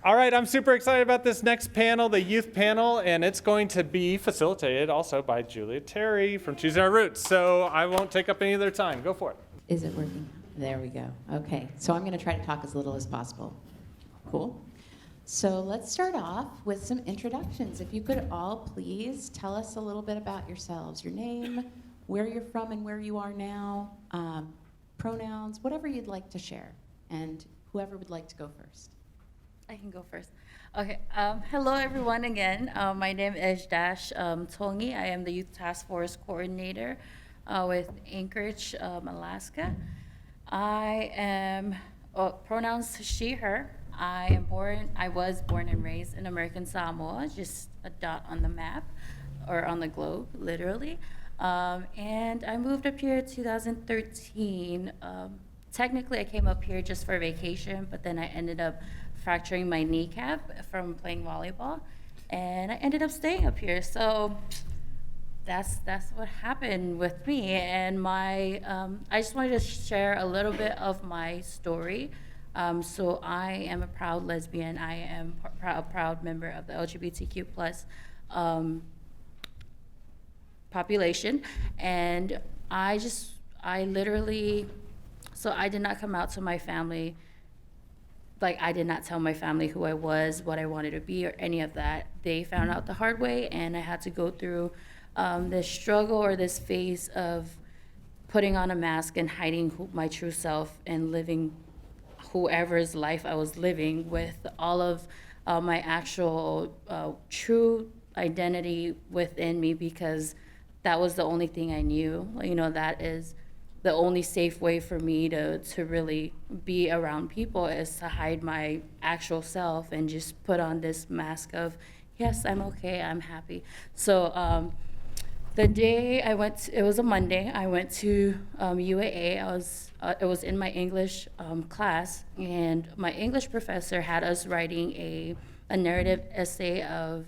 All right, I'm super excited about this next panel, the youth panel, and it's going to be facilitated also by Julia Terry from Choosing Our Roots. So I won't take up any of their time. Go for it. Is it working? There we go. Okay, so I'm going to try to talk as little as possible. Cool. So let's start off with some introductions. If you could all please tell us a little bit about yourselves, your name, where you're from and where you are now, pronouns, whatever you'd like to share, and whoever would like to go first. I can go first. Okay. Hello, everyone. Again, my name is Dash Tongi. I am the Youth Task Force Coordinator with Anchorage, Alaska. I am pronouns she, her. I was born and raised in American Samoa, just a dot on the map or on the globe, literally. And I moved up here in 2013. Technically, I came up here just for vacation, but then I ended up fracturing my kneecap from playing volleyball, and I ended up staying up here. So that's what happened with me. And my I just wanted to share a little bit of my story. So I am a proud lesbian. I am a proud member of the LGBTQ plus population, and I literally, so I did not come out to my family. Like, I did not tell my family who I was, what I wanted to be, or any of that. They found out the hard way, and I had to go through this struggle or this phase of putting on a mask and hiding my true self and living whoever's life I was living with all of my actual true identity within me, because that was the only thing I knew. You know, that is the only safe way for me to really be around people, is to hide my actual self and just put on this mask of, yes, I'm okay, I'm happy. So the day I went, it was a Monday, I went to UAA. It was in my English class, and my English professor had us writing a narrative essay of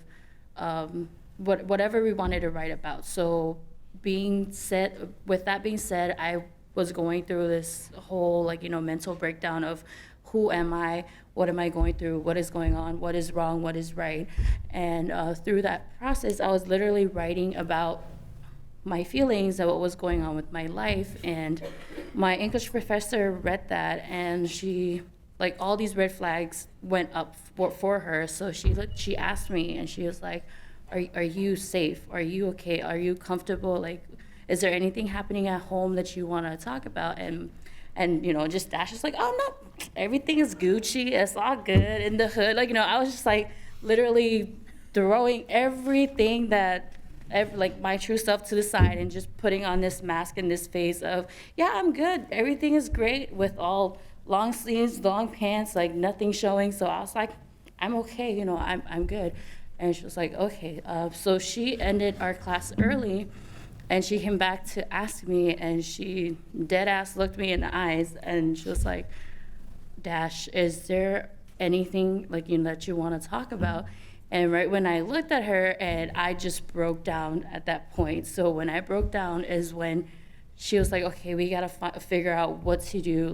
whatever we wanted to write about. So with that being said, I was going through this whole mental breakdown of who am I, what am I going through, what is going on, what is wrong, what is right. And through that process, I was literally writing about my feelings of what was going on with my life. And my English professor read that, and she, all these red flags went up for her. So she asked me, and she was like, are you safe? Are you okay? Are you comfortable? Is there anything happening at home that you want to talk about? And just Dash is like, oh no, everything is Gucci. It's all good in the hood. I was just literally throwing everything my true self to the side and just putting on this mask and this face of, yeah, I'm good. Everything is great, with all long sleeves, long pants, nothing showing. So I was like, I'm okay. I'm good. And she was like, okay. So she ended our class early, and she came back to ask me, and she dead ass looked me in the eyes, and she was like, Dash, is there anything that you want to talk about? And right when I looked at her, and I just broke down at that point. So when I broke down is when she was like, okay, we gotta figure out what to do,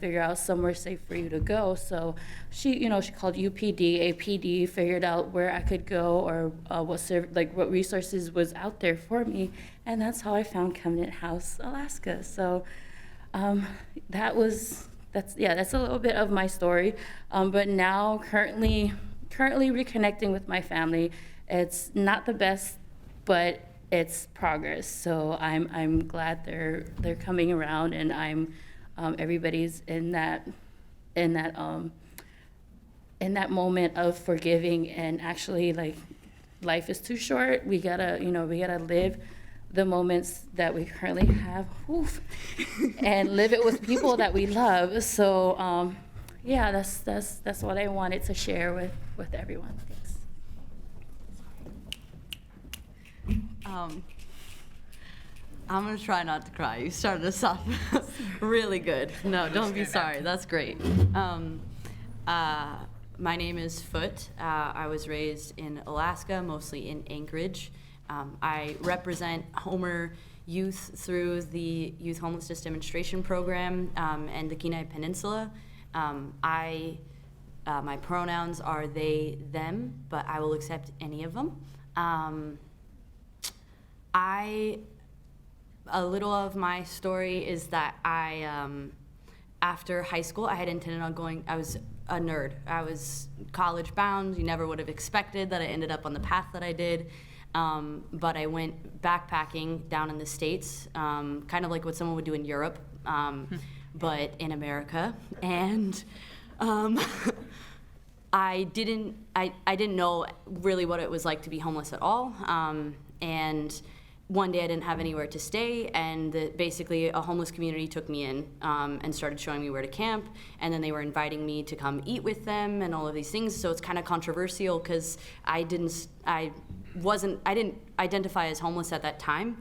figure out somewhere safe for you to go. So she called UPD, APD, figured out where I could go, or what resources was out there for me. And that's how I found Covenant House, Alaska. So that's a little bit of my story. But now currently reconnecting with my family. It's not the best, but it's progress. So I'm glad they're coming around, and I'm everybody's in that moment of forgiving, and actually life is too short. We gotta live the moments that we currently have, and live it with people that we love. So that's what I wanted to share with everyone. Thanks. I'm gonna try not to cry. You started us off really good. No, don't be sorry. That's great. My name is Foot. I was raised in Alaska, mostly in Anchorage. I represent Homer youth through the Youth Homelessness Demonstration Program and the Kenai Peninsula. I My pronouns are they, them, but I will accept any of them. A little of my story is that after high school, I had intended on going, I was a nerd. I was college bound. You never would have expected that I ended up on the path that I did. But I went backpacking down in the States, kind of like what someone would do in Europe, but in America. And I didn't know really what it was like to be homeless at all. And one day I didn't have anywhere to stay, and basically a homeless community took me in and started showing me where to camp, and then they were inviting me to come eat with them and all of these things. So it's kind of controversial because I didn't identify as homeless at that time.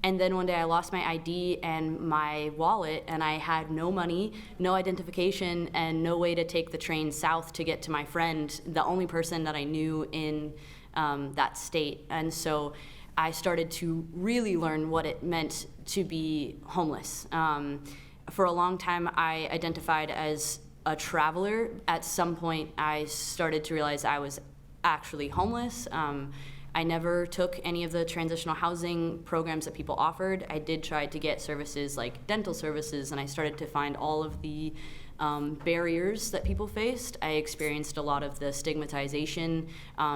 And then one day I lost my ID and my wallet, and I had no money, no identification, and no way to take the train south to get to my friend, the only person that I knew in that state. And so I started to really learn what it meant to be homeless. For a long time, I identified as a traveler. At some point, I started to realize I was actually homeless. I never took any of the transitional housing programs that people offered. I did try to get services like dental services, and I started to find all of the barriers that people faced. I experienced a lot of the stigmatization,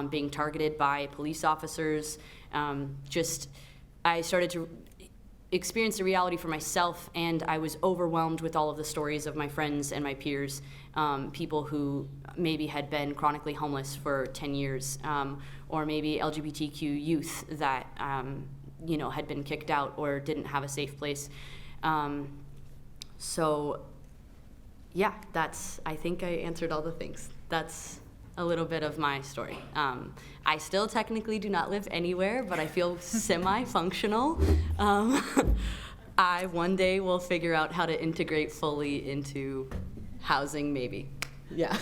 being targeted by police officers. I started to experience the reality for myself, and I was overwhelmed with all of the stories of my friends and my peers, people who maybe had been chronically homeless for 10 years, or maybe LGBTQ youth that had been kicked out or didn't have a safe place. So yeah, I think I answered all the things. That's a little bit of my story. I still technically do not live anywhere, but I feel semi-functional. I one day will figure out how to integrate fully into housing, maybe. Yeah.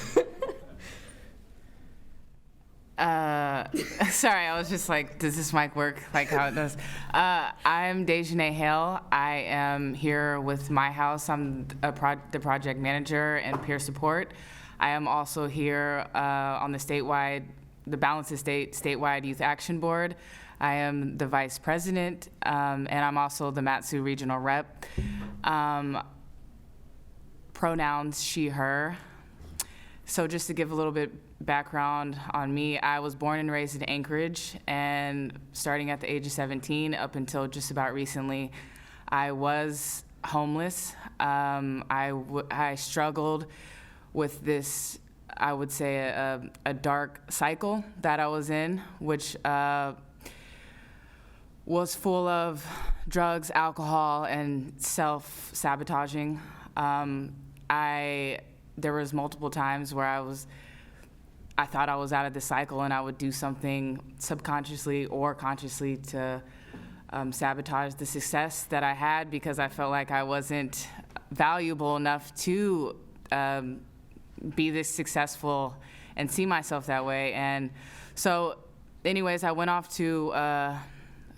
Sorry, I was just like, does this mic work like how it does? I'm Dejanay Hale. I am here with my house. I'm the project manager and peer support. I am also here on the Balance Estate statewide youth action board. I am the vice president, and I'm also the Matsu regional rep. Pronouns she, her. So just to give a little bit background on me, I was born and raised in Anchorage, and starting at the age of 17 up until just about recently, I was homeless. I struggled with this, I would say, a dark cycle that I was in, which was full of drugs, alcohol, and self-sabotaging. There was multiple times where I thought I was out of the cycle, and I would do something subconsciously or consciously to sabotage the success that I had, because I felt like I wasn't valuable enough to be this successful and see myself that way. And so anyways, I went off to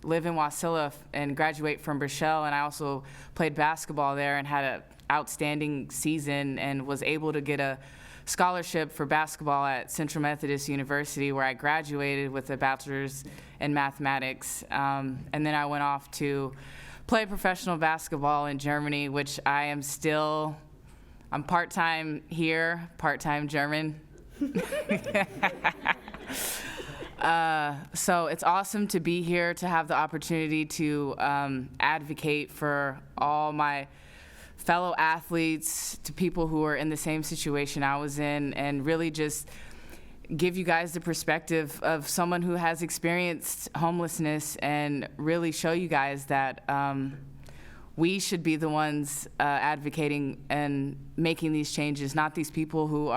live in Wasilla and graduate from Burchell, and I also played basketball there and had an outstanding season and was able to get a scholarship for basketball at Central Methodist University, where I graduated with a bachelor's in mathematics. And then I went off to play professional basketball in Germany, which I'm part-time here, part-time German. So it's awesome to be here, to have the opportunity to advocate for all my fellow athletes, to people who are in the same situation I was in, and really just give you guys the perspective of someone who has experienced homelessness, and really show you guys that we should be the ones advocating and making these changes, not these people who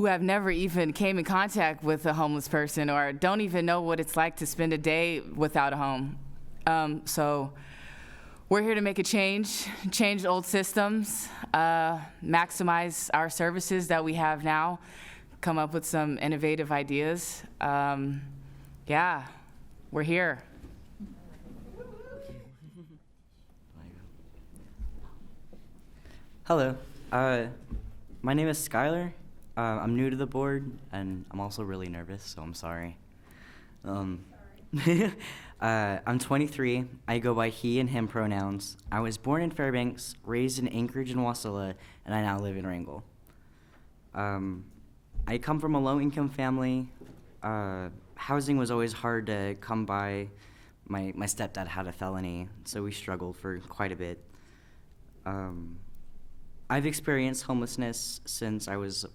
have never even came in contact with a homeless person or don't even know what it's like to spend a day without a home. So we're here to make a change old systems, maximize our services that we have now, come up with some innovative ideas. Yeah, we're here. Hello. My name is Skylar. I'm new to the board, and I'm also really nervous, so I'm sorry. I'm 23. I go by he and him pronouns. I was born in Fairbanks, raised in Anchorage and Wasilla, and I now live in Wrangell. I come from a low-income family. Housing was always hard to come by. My stepdad had a felony, so we struggled for quite a bit. I've experienced homelessness since I was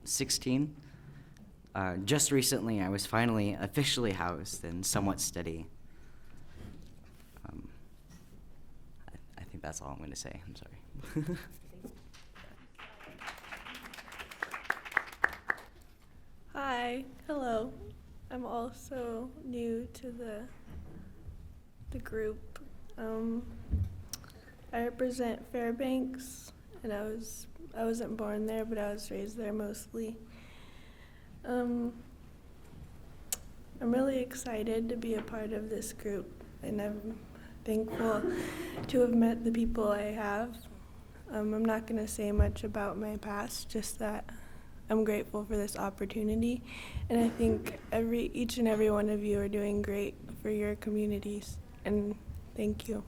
16. Just recently, I was finally officially housed and somewhat steady. I think that's all I'm going to say. I'm sorry. Hi, hello. I'm also new to the group. I represent Fairbanks, and I wasn't born there, but I was raised there mostly. I'm really excited to be a part of this group, and I'm thankful to have met the people I have. I'm not going to say much about my past, just that I'm grateful for this opportunity, and I think each and every one of you are doing great for your communities, and thank you.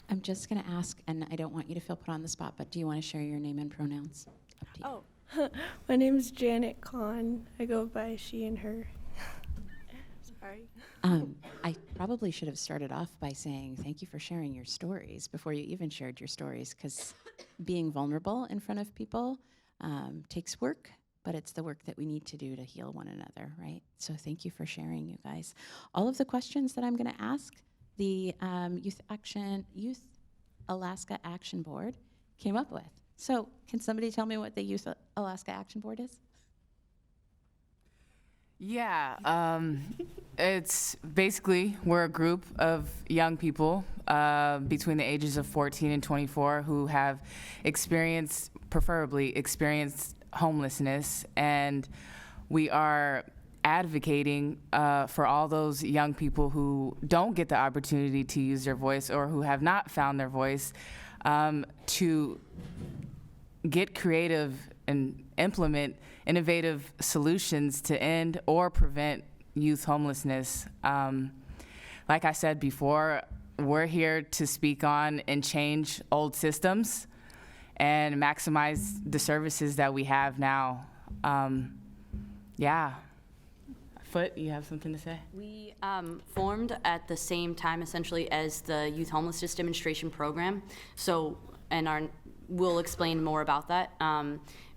I'm just going to ask, and I don't want you to feel put on the spot, but do you want to share your name and pronouns? Up to you. Oh, my name's Janet Kahn. I go by she and her. Sorry. I probably should have started off by saying thank you for sharing your stories before you even shared your stories, because being vulnerable in front of people takes work, but it's the work that we need to do to heal one another, right? So thank you for sharing, you guys. All of the questions that I'm going to ask, the Youth Alaska Action Board came up with. So can somebody tell me what the Youth Alaska Action Board is? Yeah, it's basically, we're a group of young people between the ages of 14 and 24 who have preferably experienced homelessness, and we are advocating for all those young people who don't get the opportunity to use their voice or who have not found their voice to get creative and implement innovative solutions to end or prevent youth homelessness. Like I said before, we're here to speak on and change old systems and maximize the services that we have now. Yeah. Foot, you have something to say? We formed at the same time, essentially, as the Youth Homelessness Demonstration Program. So, and we'll explain more about that.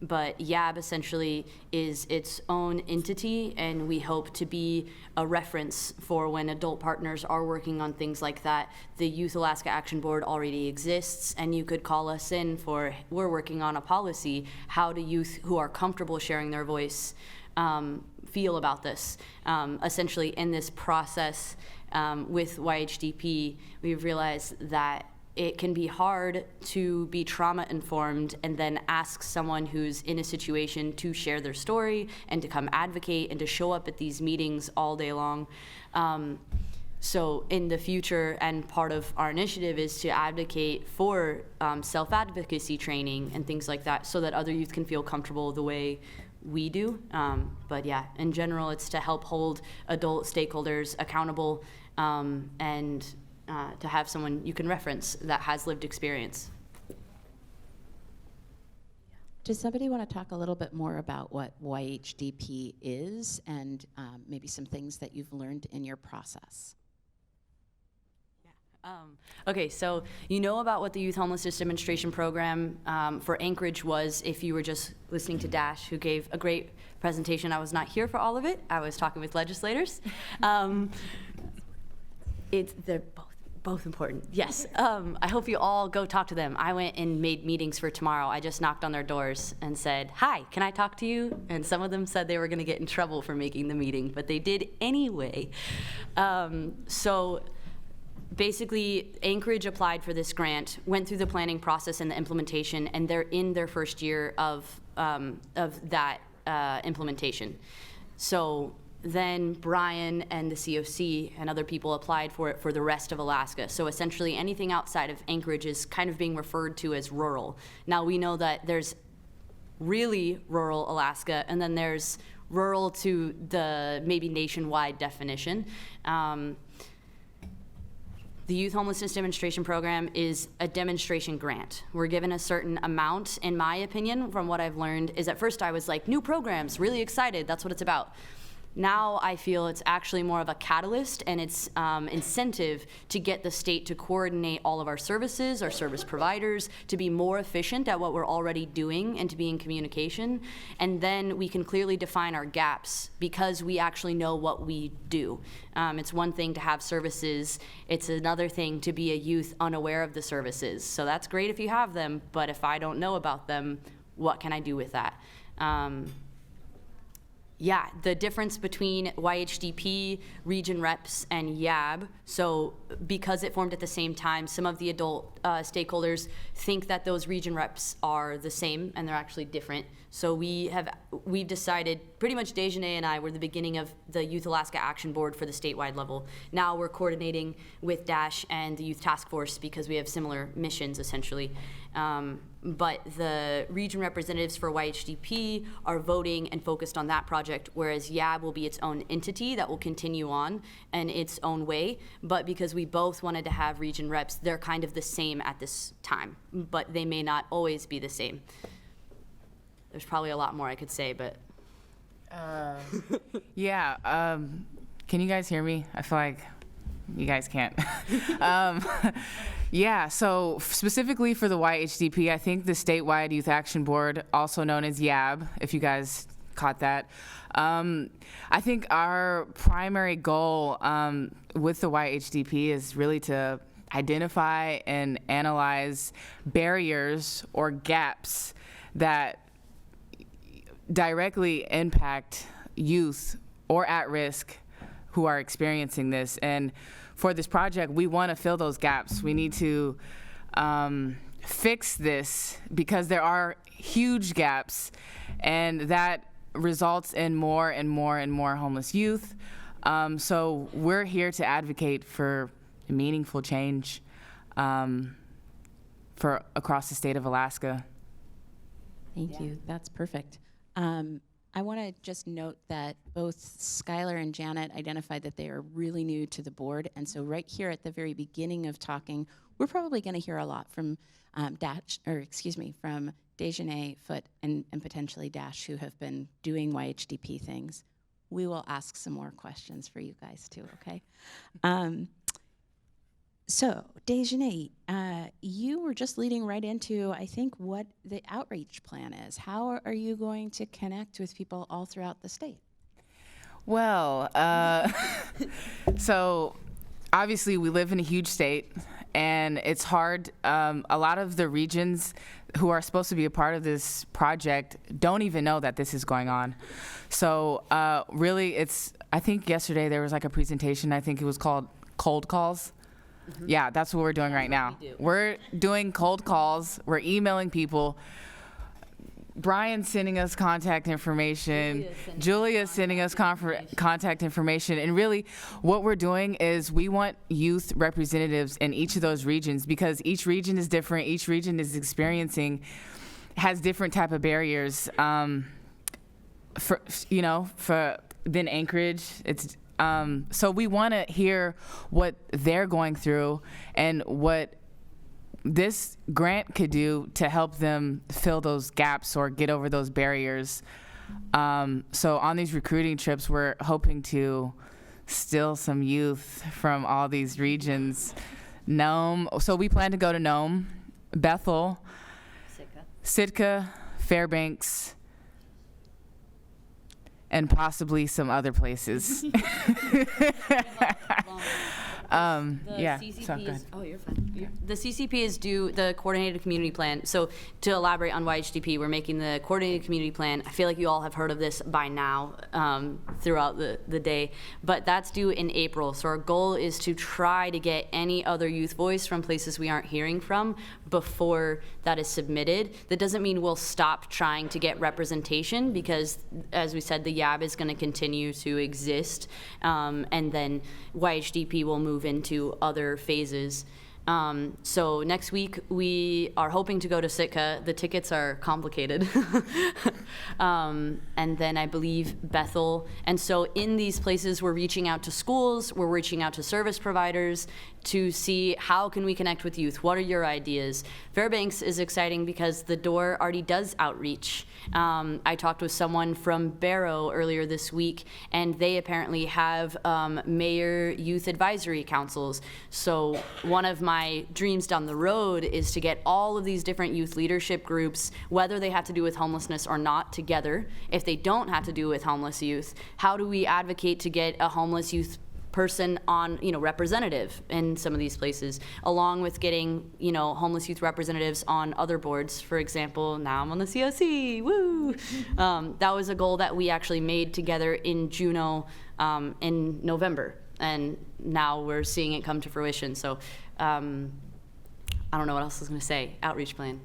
But YAB essentially is its own entity, and we hope to be a reference for when adult partners are working on things like that. The Youth Alaska Action Board already exists, and you could call us in for, we're working on a policy. How do youth who are comfortable sharing their voice feel about this? Essentially, in this process with YHDP, we've realized that it can be hard to be trauma-informed and then ask someone who's in a situation to share their story and to come advocate and to show up at these meetings all day long. So in the future, and part of our initiative is to advocate for self-advocacy training and things like that so that other youth can feel comfortable the way we do. But yeah, in general, it's to help hold adult stakeholders accountable and to have someone you can reference that has lived experience. Does somebody want to talk a little bit more about what YHDP is and maybe some things that you've learned in your process? Okay, so you know about what the Youth Homelessness Demonstration Program for Anchorage was if you were just listening to Dash, who gave a great presentation. I was not here for all of it. I was talking with legislators. They're both important, yes. I hope you all go talk to them. I went and made meetings for tomorrow. I just knocked on their doors and said, hi, can I talk to you? And some of them said they were gonna get in trouble for making the meeting, but they did anyway. So basically, Anchorage applied for this grant, went through the planning process and the implementation, and they're in their first year of that implementation. So then Brian and the COC and other people applied for it for the rest of Alaska. So essentially anything outside of Anchorage is kind of being referred to as rural. Now we know that there's really rural Alaska, and then there's rural to the maybe nationwide definition. The Youth Homelessness Demonstration Program is a demonstration grant. We're given a certain amount, in my opinion, from what I've learned, is at first I was like, new programs, really excited, that's what it's about. Now I feel it's actually more of a catalyst, and it's incentive to get the state to coordinate all of our services, our service providers, to be more efficient at what we're already doing and to be in communication. And then we can clearly define our gaps because we actually know what we do. It's one thing to have services, it's another thing to be a youth unaware of the services. So that's great if you have them, but if I don't know about them, what can I do with that? Yeah, the difference between YHDP, region reps, and YAB, so because it formed at the same time, some of the adult stakeholders think that those region reps are the same, and they're actually different. So we've decided, pretty much Dejanay and I were the beginning of the Youth Alaska Action Board for the statewide level. Now we're coordinating with DASH and the Youth Task Force because we have similar missions, essentially. But the region representatives for YHDP are voting and focused on that project, whereas YAB will be its own entity that will continue on in its own way. But because we both wanted to have region reps, they're kind of the same at this time, but they may not always be the same. There's probably a lot more I could say, but. Yeah, can you guys hear me? I feel like you guys can't. Yeah, so specifically for the YHDP, I think the Statewide Youth Action Board, also known as YAB, if you guys caught that, I think our primary goal with the YHDP is really to identify and analyze barriers or gaps that directly impact youth or at risk who are experiencing this. And for this project, we want to fill those gaps. We need to fix this because there are huge gaps, and that results in more and more and more homeless youth. So we're here to advocate for meaningful change for across the state of Alaska. Thank you. That's perfect. I want to just note that both Skylar and Janet identified that they are really new to the board, and so right here at the very beginning of talking, we're probably going to hear a lot from from Dejanay, Foot, and potentially Dash, who have been doing YHDP things. We will ask some more questions for you guys too, okay? So, Dejanay, you were just leading right into, I think, what the outreach plan is. How are you going to connect with people all throughout the state? Well, so obviously we live in a huge state, and it's hard. A lot of the regions who are supposed to be a part of this project don't even know that this is going on. So really, I think yesterday there was like a presentation, I think it was called Cold Calls. Mm-hmm. Yeah, that's what we're doing right now. We're doing cold calls. We're emailing people. Brian's sending us contact information. Julia's sending us contact information. And really, what we're doing is we want youth representatives in each of those regions, because each region is different. Each region is has different type of barriers. Than Anchorage, it's. So we want to hear what they're going through and what this grant could do to help them fill those gaps or get over those barriers. So on these recruiting trips, we're hoping to steal some youth from all these regions. Nome, so we plan to go to Nome, Bethel, Sitka, Fairbanks, and possibly some other places. Yeah, CCP so good. oh, you're fine. The CCP is due the coordinated community plan. So to elaborate on YHDP, we're making the coordinated community plan. I feel like you all have heard of this by now throughout the day, but that's due in April. So our goal is to try to get any other youth voice from places we aren't hearing from before that is submitted. That doesn't mean we'll stop trying to get representation, because as we said, the YAB is going to continue to exist, and then YHDP will move into other phases. So next week we are hoping to go to Sitka. The tickets are complicated. And then I believe Bethel. And so in these places we're reaching out to schools, we're reaching out to service providers to see how can we connect with youth. What are your ideas? Fairbanks is exciting because the door already does outreach. I talked with someone from Barrow earlier this week, and they apparently have mayor youth advisory councils. So one of my dreams down the road is to get all of these different youth leadership groups, whether they have to do with homelessness or not, together. If they don't have to do with homeless youth, how do we advocate to get a homeless youth person on, representative in some of these places, along with getting, homeless youth representatives on other boards. For example, now I'm on the COC, woo! That was a goal that we actually made together in Juneau in November, and now we're seeing it come to fruition. So I don't know what else I was gonna say. Outreach plan.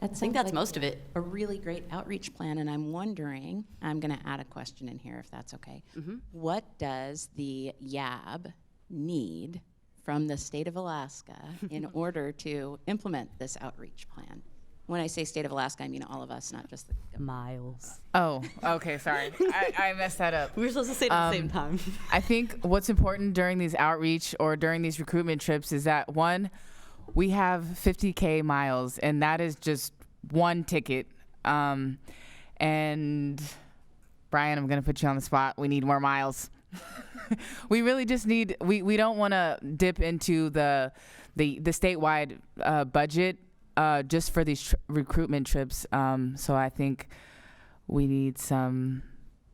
I think that's most of it. A really great outreach plan, and I'm wondering, I'm going to add a question in here if that's okay. Mm-hmm. What does the YAB need from the state of Alaska in order to implement this outreach plan? When I say state of Alaska, I mean all of us, not just the Miles. Oh, okay, sorry. I messed that up. We were supposed to say it at the same time. I think what's important during these outreach or during these recruitment trips is that, one, we have 50K miles, and that is just one ticket. And Brian, I'm going to put you on the spot. We need more miles. We really just need, we don't want to dip into the statewide budget just for these recruitment trips. So I think we need some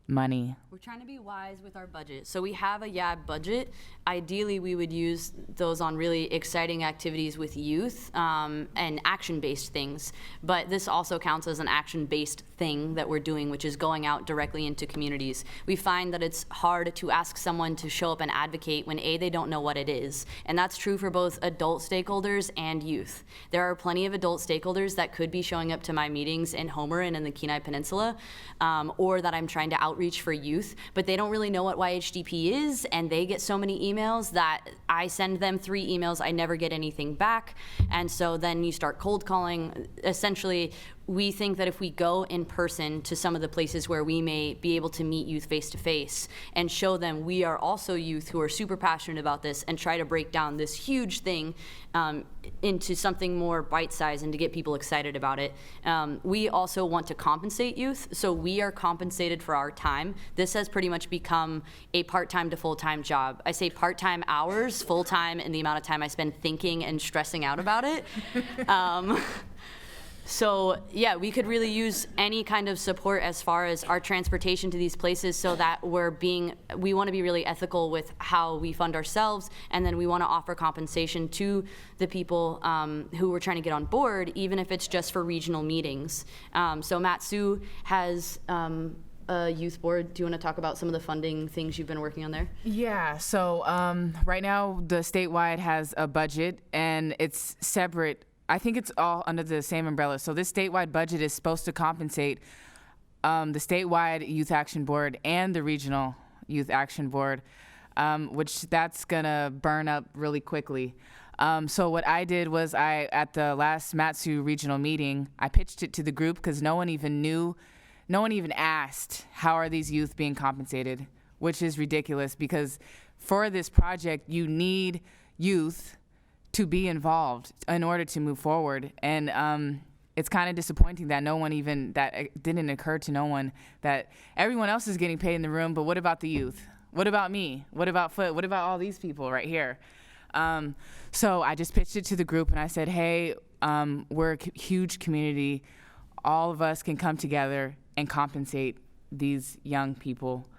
money. We're trying to be wise with our budget. So we have a YAB budget. Ideally, we would use those on really exciting activities with youth and action-based things. But this also counts as an action-based thing that we're doing, which is going out directly into communities. We find that it's hard to ask someone to show up and advocate when A, they don't know what it is. And that's true for both adult stakeholders and youth. There are plenty of adult stakeholders that could be showing up to my meetings in Homer and in the Kenai Peninsula, or that I'm trying to outreach for youth, but they don't really know what YHDP is, and they get so many emails that I send them 3 emails, I never get anything back, and so then you start cold calling. Essentially, we think that if we go in person to some of the places where we may be able to meet youth face to face and show them we are also youth who are super passionate about this, and try to break down this huge thing into something more bite-sized and to get people excited about it. We also want to compensate youth, so we are compensated for our time. This has pretty much become a part-time to full-time job. I say part-time hours, full-time in the amount of time I spend thinking and stressing out about it. So yeah, we could really use any kind of support as far as our transportation to these places, so that we want to be really ethical with how we fund ourselves, and then we want to offer compensation to the people who we're trying to get on board, even if it's just for regional meetings. So Matsu has a youth board. Do you want to talk about some of the funding things you've been working on there? Yeah, so right now the statewide has a budget, and it's separate. I think it's all under the same umbrella. So this statewide budget is supposed to compensate the statewide Youth Action Board and the regional Youth Action Board, which that's gonna burn up really quickly. So what I did was at the last Matsu regional meeting, I pitched it to the group because no one even asked, how are these youth being compensated, which is ridiculous, because for this project, you need youth to be involved in order to move forward. And it's kind of disappointing that it didn't occur to no one that everyone else is getting paid in the room, but what about the youth? What about me? What about Foot? What about all these people right here? So I just pitched it to the group, and I said, hey, we're a huge community. All of us can come together and compensate these young people.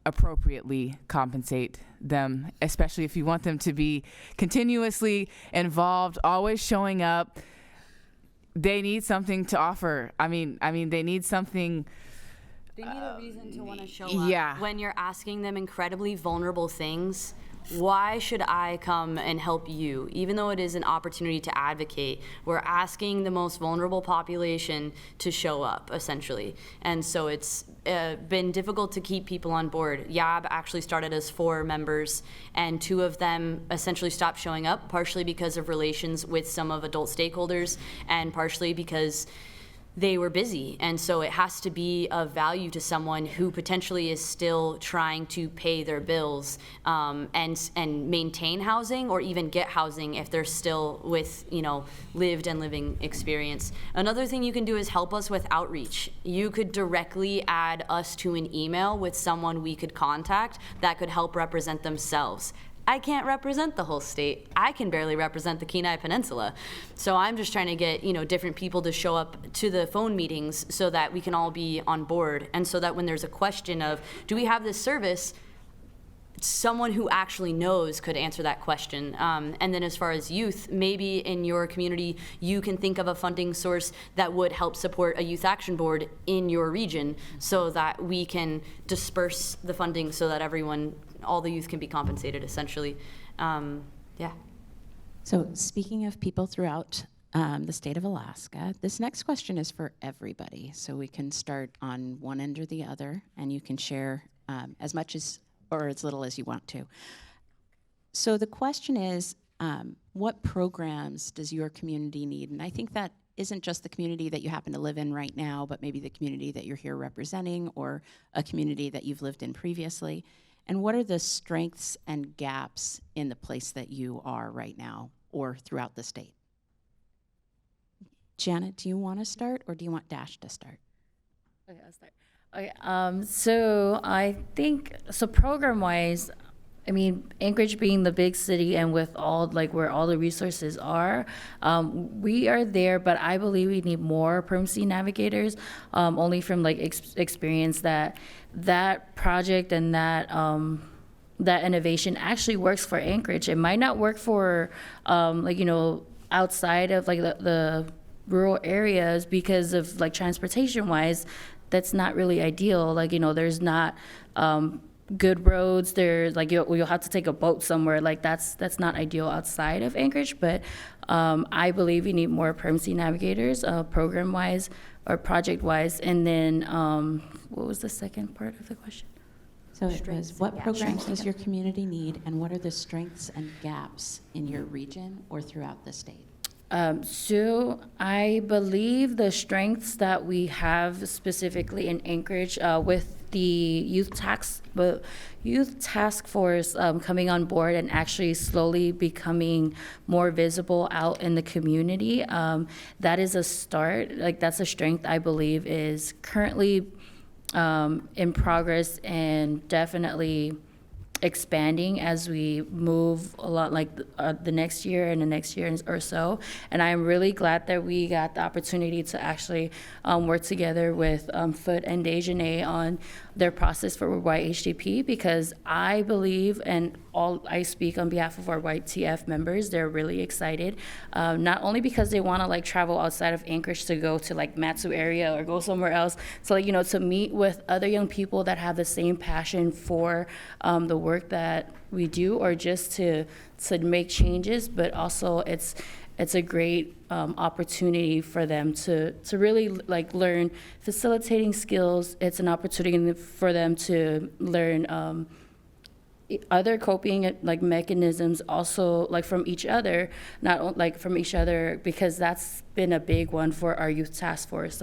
appropriately compensate them, especially if you want them to be continuously involved, always showing up. They need something to offer. I mean, they need something. They need a reason to want to show up. Yeah. When you're asking them incredibly vulnerable things, why should I come and help you? Even though it is an opportunity to advocate, we're asking the most vulnerable population to show up, essentially. And so it's been difficult to keep people on board. YAB actually started as 4 members, and 2 of them essentially stopped showing up, partially because of relations with some of adult stakeholders, and partially because they were busy. And so it has to be of value to someone who potentially is still trying to pay their bills and maintain housing, or even get housing if they're still with, lived and living experience. Another thing you can do is help us with outreach. You could directly add us to an email with someone we could contact that could help represent themselves. I can't represent the whole state. I can barely represent the Kenai Peninsula. So I'm just trying to get, different people to show up to the phone meetings so that we can all be on board, and so that when there's a question of, do we have this service, someone who actually knows could answer that question. And then as far as youth, maybe in your community, you can think of a funding source that would help support a youth action board in your region, so that we can disperse the funding so that all the youth can be compensated, essentially. Yeah. So speaking of people throughout the state of Alaska, this next question is for everybody. So we can start on one end or the other, and you can share as much as or as little as you want to. So the question is, what programs does your community need? And I think that isn't just the community that you happen to live in right now, but maybe the community that you're here representing, or a community that you've lived in previously. And what are the strengths and gaps in the place that you are right now or throughout the state? Janet, do you want to start, or do you want Dash to start? Okay, I'll start. Okay, so I think, program-wise, Anchorage being the big city and with all, where all the resources are, we are there, but I believe we need more permanency navigators, only from experience that project and that innovation actually works for Anchorage. It might not work for, outside of the rural areas because of transportation-wise, that's not really ideal. There's not good roads. There's you'll have to take a boat somewhere. That's not ideal outside of Anchorage. But I believe you need more permanency navigators, program-wise or project-wise. And then what was the second part of the question? So it was, what programs does your community need, and what are the strengths and gaps in your region or throughout the state? So I believe the strengths that we have specifically in Anchorage with the youth task force coming on board and actually slowly becoming more visible out in the community, that is a start. That's a strength I believe is currently in progress and definitely expanding as we move a lot, the next year and the next year or so. And I'm really glad that we got the opportunity to actually work together with Foot and Dejanay on their process for YHDP, because I believe, and I speak on behalf of our YTF members, they're really excited, not only because they want to travel outside of Anchorage to go to Matsu area or go somewhere else, so to meet with other young people that have the same passion for the work that we do, or just to make changes, but also it's a great opportunity for them to really learn facilitating skills. It's an opportunity for them to learn other coping mechanisms, also from each other, not from each other, because that's been a big one for our youth task force.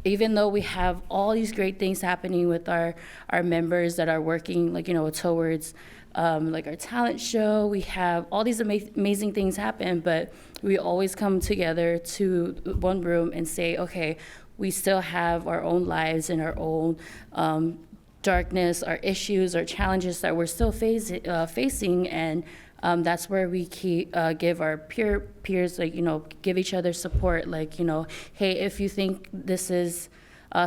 Even though we have all these great things happening with our members that are working towards our talent show, we have all these amazing things happen, but we always come together to one room and say, okay, we still have our own lives and our own darkness, our issues, our challenges that we're still facing, and that's where we give our peers, give each other support, hey, if you think this is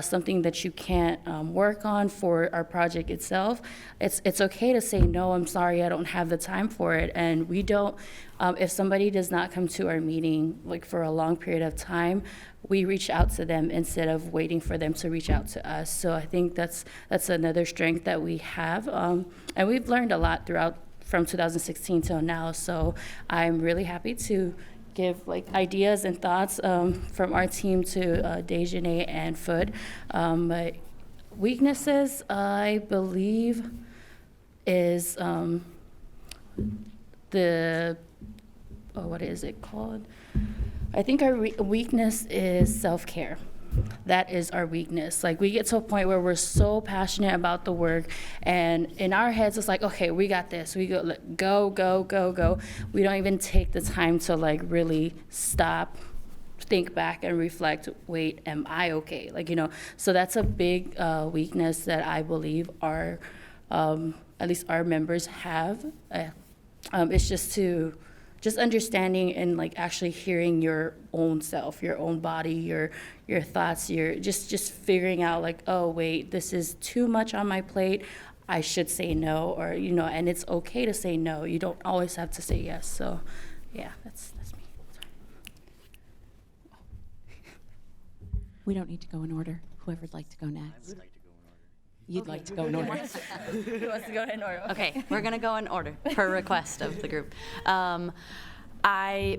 something that you can't work on for our project itself, it's okay to say, no, I'm sorry, I don't have the time for it. And we don't, if somebody does not come to our meeting like for a long period of time, we reach out to them instead of waiting for them to reach out to us. So I think that's another strength that we have. And we've learned a lot throughout from 2016 till now. So I'm really happy to give like ideas and thoughts from our team to Dejanay and Food. But weaknesses, I believe, is what is it called? I think our weakness is self-care. That is our weakness. Like, we get to a point where we're so passionate about the work, and in our heads it's like, okay, we got this. We go, like, go. We don't even take the time to like really stop, think back and reflect, wait, am I okay? Like, you know, so that's a big weakness that I believe our, at least our members have. It's just understanding and like actually hearing your own self, your own body, your thoughts, your just figuring out like, oh wait, this is too much on my plate, I should say no, or you know, and it's okay to say no. You don't always have to say yes. So yeah, that's me. Sorry. We don't need to go in order. Whoever'd like to go next. You'd like to go in order. Who wants to go in order? Okay, we're gonna go in order per request of the group.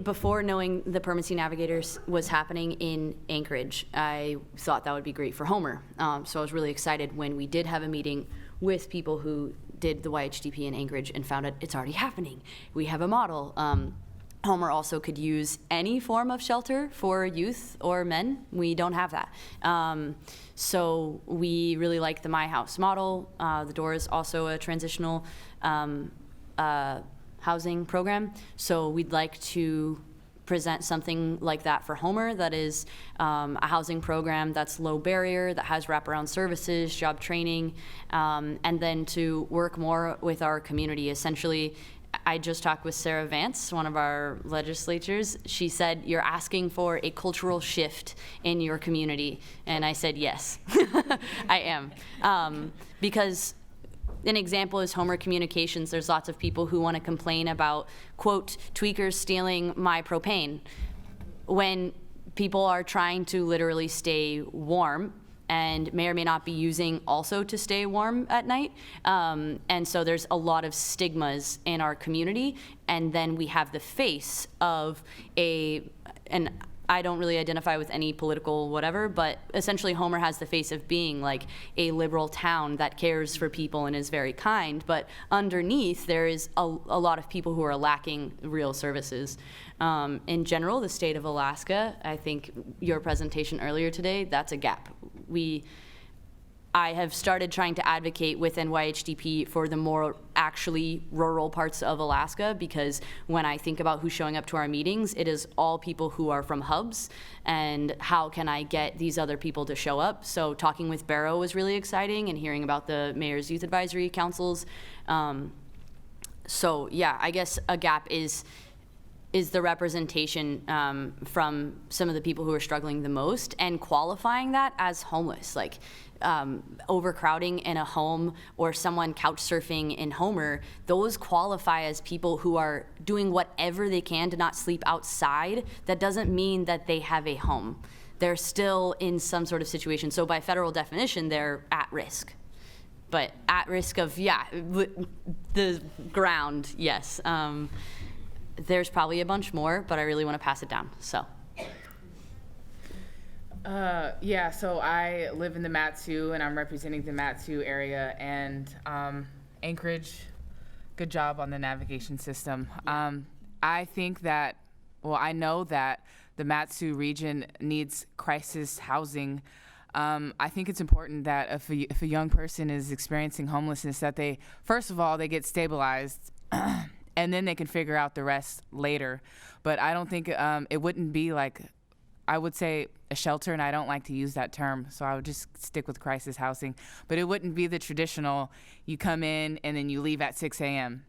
Before knowing the Permanency Navigators was happening in Anchorage, I thought that would be great for Homer. So I was really excited when we did have a meeting with people who did the YHDP in Anchorage and found out it's already happening. We have a model. Homer also could use any form of shelter for youth or men. We don't have that. So we really like the My House model. The Door is also a transitional housing program. So we'd like to present something like that for Homer, that is a housing program that's low barrier, that has wraparound services, job training, and then to work more with our community. Essentially, I just talked with Sarah Vance, one of our legislators. She said, you're asking for a cultural shift in your community. And I said, yes, I am. Because an example is Homer Communications. There's lots of people who want to complain about, quote, tweakers stealing my propane, when people are trying to literally stay warm and may or may not be using also to stay warm at night. And so there's a lot of stigmas in our community. And then we have the face of and I don't really identify with any political whatever, but essentially Homer has the face of being like a liberal town that cares for people and is very kind, but underneath there is a lot of people who are lacking real services. In general, the state of Alaska, I think your presentation earlier today, that's a gap. I have started trying to advocate with NYHDP for the more actually rural parts of Alaska, because when I think about who's showing up to our meetings, it is all people who are from hubs, and how can I get these other people to show up? So talking with Barrow was really exciting, and hearing about the Mayor's Youth Advisory Councils. So yeah, I guess a gap is the representation from some of the people who are struggling the most, and qualifying that as homeless. Like overcrowding in a home or someone couch surfing in Homer, those qualify as people who are doing whatever they can to not sleep outside. That doesn't mean that they have a home. They're still in some sort of situation. So by federal definition, they're at risk. But at risk of, the ground, yes. There's probably a bunch more, but I really want to pass it down, so. So I live in the Mat-Su, and I'm representing the Mat-Su area, and Anchorage, good job on the navigation system. I think that, I know that the Mat-Su region needs crisis housing. I think it's important that if a young person is experiencing homelessness, that they, first of all, they get stabilized, and then they can figure out the rest later. But I don't think it wouldn't be like, I would say a shelter, and I don't like to use that term, so I would just stick with crisis housing. But it wouldn't be the traditional, you come in and then you leave at 6 a.m.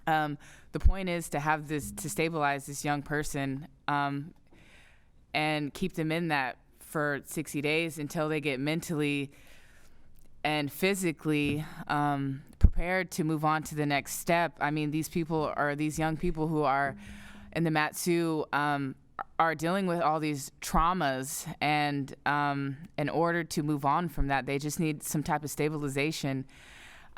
The point is to stabilize this young person and keep them in that for 60 days until they get mentally and physically prepared to move on to the next step. I mean, these young people who are in the Matsu are dealing with all these traumas, and in order to move on from that, they just need some type of stabilization.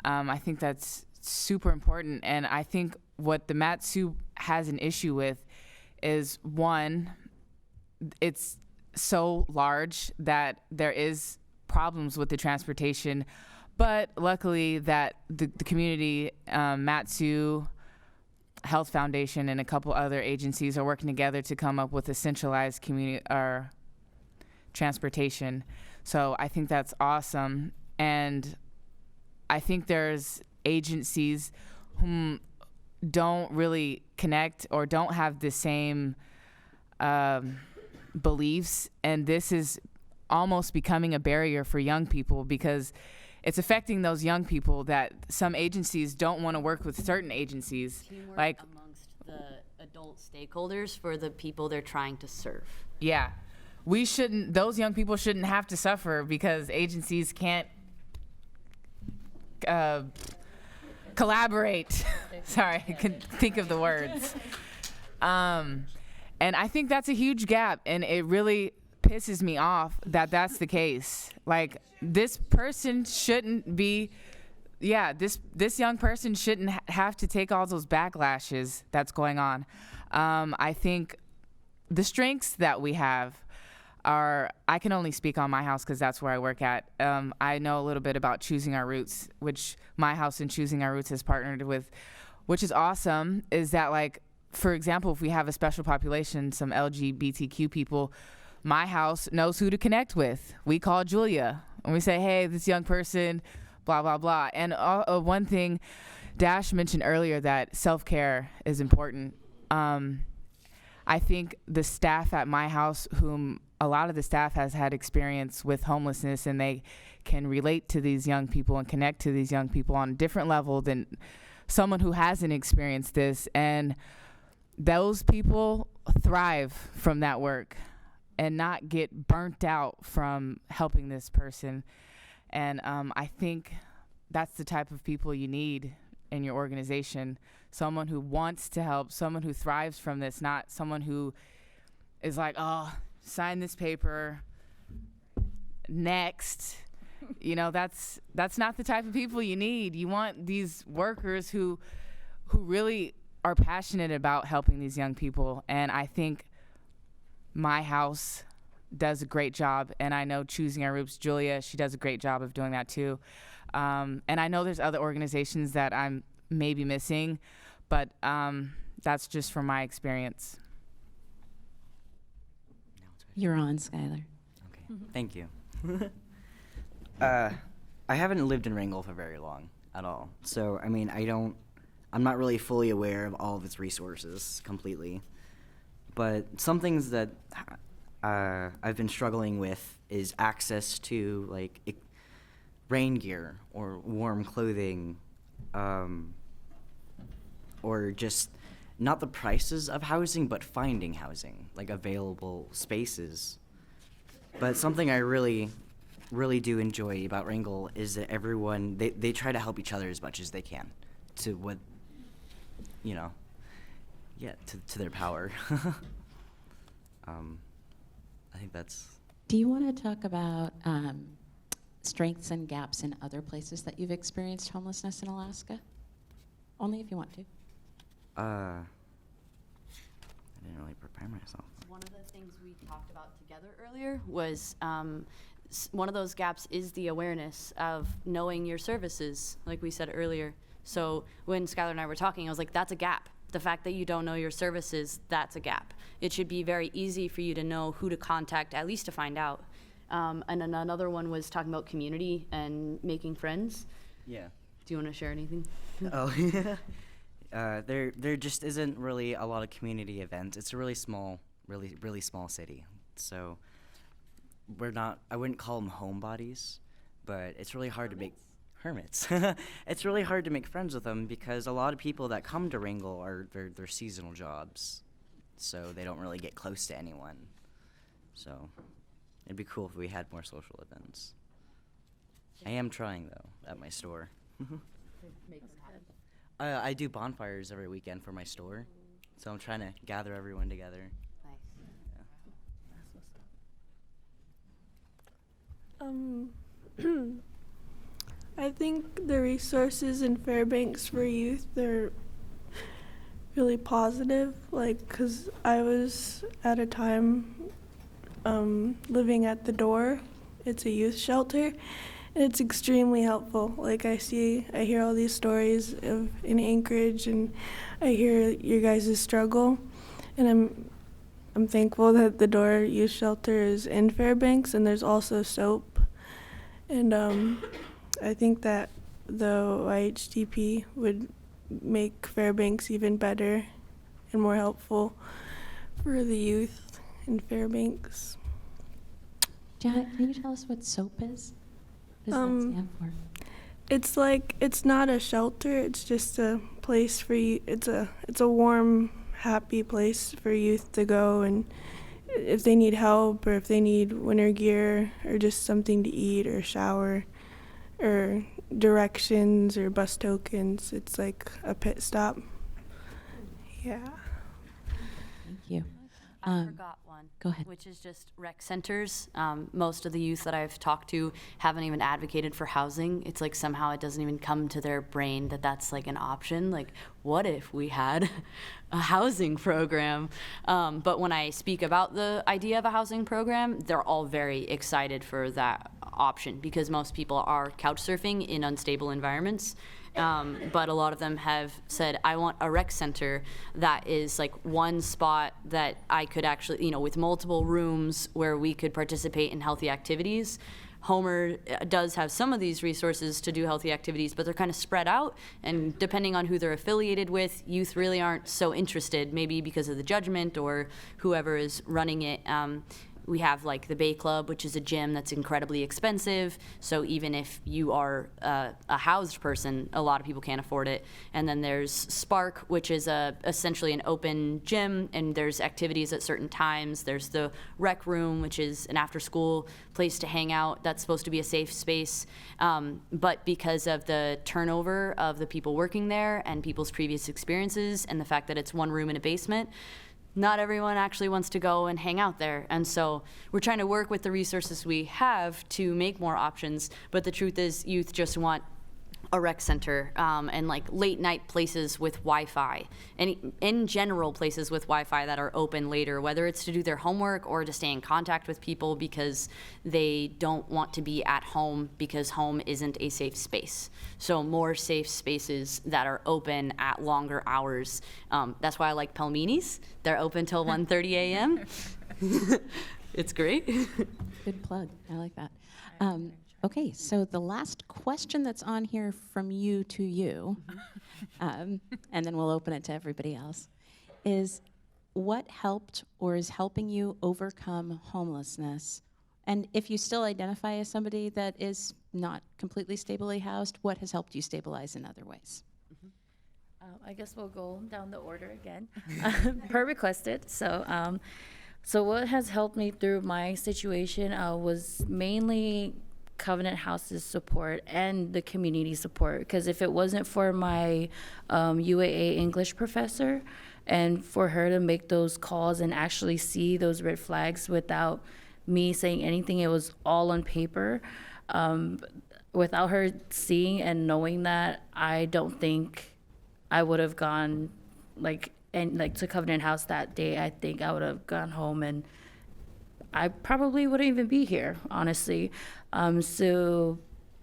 I think that's super important, and I think what the Matsu has an issue with is, one, it's so large that there is problems with the transportation, but luckily that the community, Matsu Health Foundation and a couple other agencies are working together to come up with a centralized community or transportation. So I think that's awesome. And I think there's agencies who don't really connect or don't have the same beliefs, and this is almost becoming a barrier for young people because it's affecting those young people that some agencies don't want to work with certain agencies. Teamwork like amongst the adult stakeholders for the people they're trying to serve. Yeah, those young people shouldn't have to suffer because agencies can't collaborate. Sorry, I couldn't think of the words. And I think that's a huge gap, and it really pisses me off that that's the case. Like, this person shouldn't be, this young person shouldn't have to take all those backlashes that's going on. I think the strengths that we have are, I can only speak on my house because that's where I work at. I know a little bit about Choosing Our Roots, which my house and Choosing Our Roots has partnered with, which is awesome, is that, like, for example, if we have a special population, some LGBTQ people, my house knows who to connect with. We call Julia and we say, hey, this young person, blah, blah, blah. And one thing Dash mentioned earlier, that self-care is important. I think the staff at my house, whom a lot of the staff has had experience with homelessness, and they can relate to these young people and connect to these young people on a different level than someone who hasn't experienced this. And those people thrive from that work and not get burnt out from helping this person. And I think that's the type of people you need in your organization. Someone who wants to help, someone who thrives from this, not someone who is like, oh, sign this paper, next. You know, that's not the type of people you need. You want these workers who really are passionate about helping these young people. And I think my house does a great job, and I know Choosing Our Roots, Julia, she does a great job of doing that too. And I know there's other organizations that I'm maybe missing, but that's just from my experience. You're on, Skylar. Okay, thank you. I haven't lived in Wrangell for very long at all. So, I mean, I'm not really fully aware of all of its resources completely. But some things that I've been struggling with is access to, like, rain gear or warm clothing, or just not the prices of housing, but finding housing, like available spaces. But something I really do enjoy about Wrangell is that everyone, they try to help each other as much as they can to what, you know, to their power. I think that's... Do you want to talk about strengths and gaps in other places that you've experienced homelessness in Alaska? Only if you want to. I didn't really prepare myself. One of the things we talked about together earlier was one of those gaps is the awareness of knowing your services, like we said earlier. So when Skylar and I were talking, I was like, that's a gap. The fact that you don't know your services, that's a gap. It should be very easy for you to know who to contact, at least to find out. And then another one was talking about community and making friends. Yeah. Do you want to share anything? Oh, there just isn't really a lot of community events. It's a really small city. So I wouldn't call them homebodies, but it's really hard to make hermits. It's really hard to make friends with them because a lot of people that come to Wrangell are they're seasonal jobs, so they don't really get close to anyone. So It'd be cool if we had more social events. I am trying, though, at my store. I do bonfires every weekend for my store, so I'm trying to gather everyone together. I think the resources in Fairbanks for youth, they're really positive, like, because I was at a time living at the door. It's a youth shelter, and it's extremely helpful. Like, I hear all these stories in Anchorage, and I hear your guys' struggle, and I'm thankful that the Door Youth Shelter is in Fairbanks, and there's also soap. And I think that the YHDP would make Fairbanks even better and more helpful for the youth in Fairbanks. Janet, can you tell us what SOAP is? What does that stand for? It's not a shelter, it's just a place for you. It's a warm, happy place for youth to go, and if they need help or if they need winter gear or just something to eat or shower or directions or bus tokens, it's like a pit stop. Yeah. Thank you. I forgot one. Go ahead. Which is just rec centers. Most of the youth that I've talked to haven't even advocated for housing. It's like somehow it doesn't even come to their brain that that's like an option. Like, what if we had a housing program? But when I speak about the idea of a housing program, they're all very excited for that option because most people are couch surfing in unstable environments. But a lot of them have said, I want a rec center that is like one spot that I could actually, with multiple rooms where we could participate in healthy activities. Homer does have some of these resources to do healthy activities, but they're kind of spread out, and depending on who they're affiliated with, youth really aren't so interested, maybe because of the judgment or whoever is running it. We have like the Bay Club, which is a gym that's incredibly expensive. So even if you are a housed person, a lot of people can't afford it. And then there's Spark, which is essentially an open gym, and there's activities at certain times. There's the Rec Room, which is an after-school place to hang out. That's supposed to be a safe space. But because of the turnover of the people working there and people's previous experiences and the fact that it's one room in a basement, not everyone actually wants to go and hang out there. And so we're trying to work with the resources we have to make more options. But the truth is youth just want a rec center and like late night places with Wi-Fi. And in general, places with Wi-Fi that are open later, whether it's to do their homework or to stay in contact with people because they don't want to be at home because home isn't a safe space. So more safe spaces that are open at longer hours. That's why I like Pelmini's. They're open till 1:30 a.m. It's great. Good plug. I like that. Okay, so the last question that's on here from you to you, and then we'll open it to everybody else, is what helped or is helping you overcome homelessness? And if you still identify as somebody that is not completely stably housed, what has helped you stabilize in other ways? I guess we'll go down the order again, per requested. So what has helped me through my situation was mainly Covenant House's support and the community support, because if it wasn't for my UAA English professor and for her to make those calls and actually see those red flags without me saying anything, it was all on paper. Without her seeing and knowing that, I don't think I would have gone to Covenant House that day. I think I would have gone home and I probably wouldn't even be here, honestly. So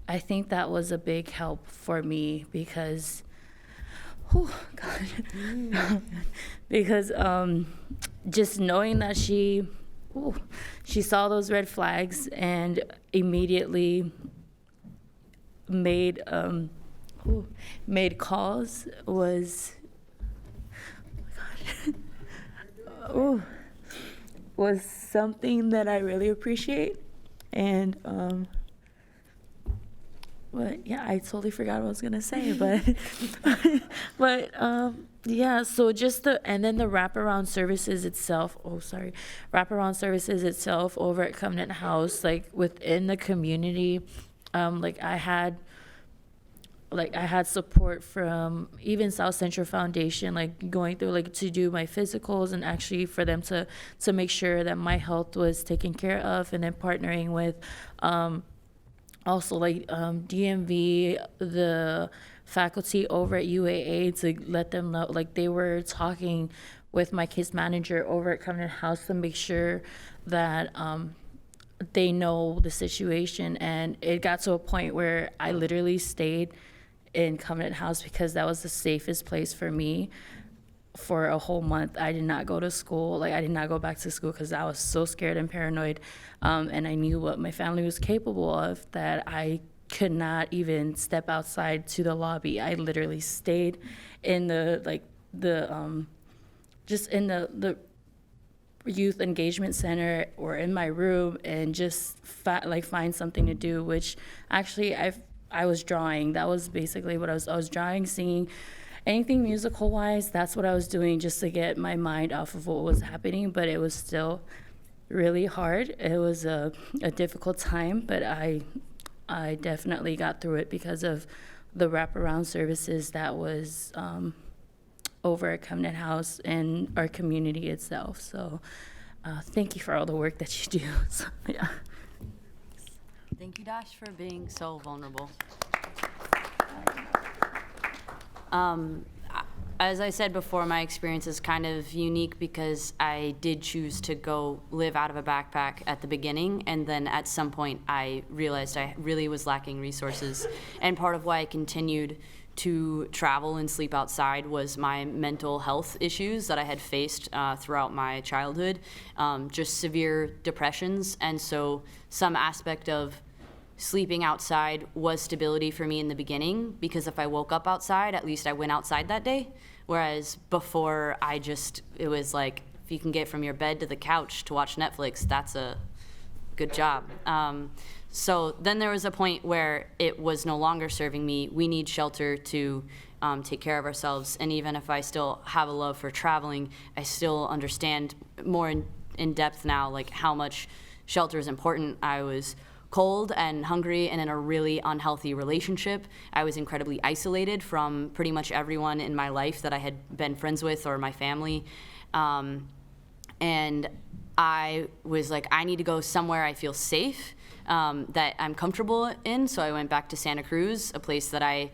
I think that was a big help for me because, because just knowing that she saw those red flags and immediately made calls was, was something that I really appreciate. And but yeah, I totally forgot what I was gonna say, but Yeah, so just and then the wraparound services itself, wraparound services itself over at Covenant House, like within the community, I had support from even South Central Foundation, like going through like to do my physicals and actually for them to make sure that my health was taken care of, and then partnering with also like DMV, the faculty over at UAA, to let them know, like they were talking with my case manager over at Covenant House to make sure that they know the situation. And it got to a point where I literally stayed in Covenant House because that was the safest place for me for a whole month. I did not go to school. Like, I did not go back to school because I was so scared and paranoid. And I knew what my family was capable of, that I could not even step outside to the lobby. I literally stayed in just in the youth engagement center or in my room and just find something to do, which actually I was drawing. That was basically what I was drawing, singing, anything musical wise. That's what I was doing just to get my mind off of what was happening. But it was still really hard. It was a difficult time, but I definitely got through it because of the wraparound services that was over at Covenant House and our community itself. So thank you for all the work that you do. So, yeah. Thank you, Dash, for being so vulnerable. As I said before, my experience is kind of unique because I did choose to go live out of a backpack at the beginning, and then at some point I realized I really was lacking resources. And part of why I continued to travel and sleep outside was my mental health issues that I had faced throughout my childhood, just severe depressions. And so some aspect of sleeping outside was stability for me in the beginning, because if I woke up outside, at least I went outside that day. Whereas before, it was like, if you can get from your bed to the couch to watch Netflix, that's a good job. So then there was a point where it was no longer serving me. We need shelter to take care of ourselves. And even if I still have a love for traveling, I still understand more in depth now, like how much shelter is important. I was cold and hungry and in a really unhealthy relationship. I was incredibly isolated from pretty much everyone in my life that I had been friends with or my family. And I was like, I need to go somewhere I feel safe, that I'm comfortable in. So I went back to Santa Cruz, a place that I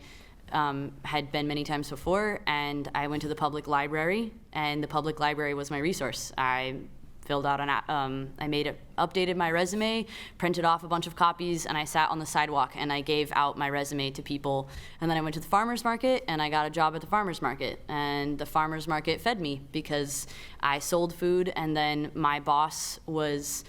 had been many times before, and I went to the public library, and the public library was my resource. I filled out updated my resume, printed off a bunch of copies, and I sat on the sidewalk and I gave out my resume to people. And then I went to the farmer's market and I got a job at the farmer's market. And the farmer's market fed me because I sold food, and then my boss was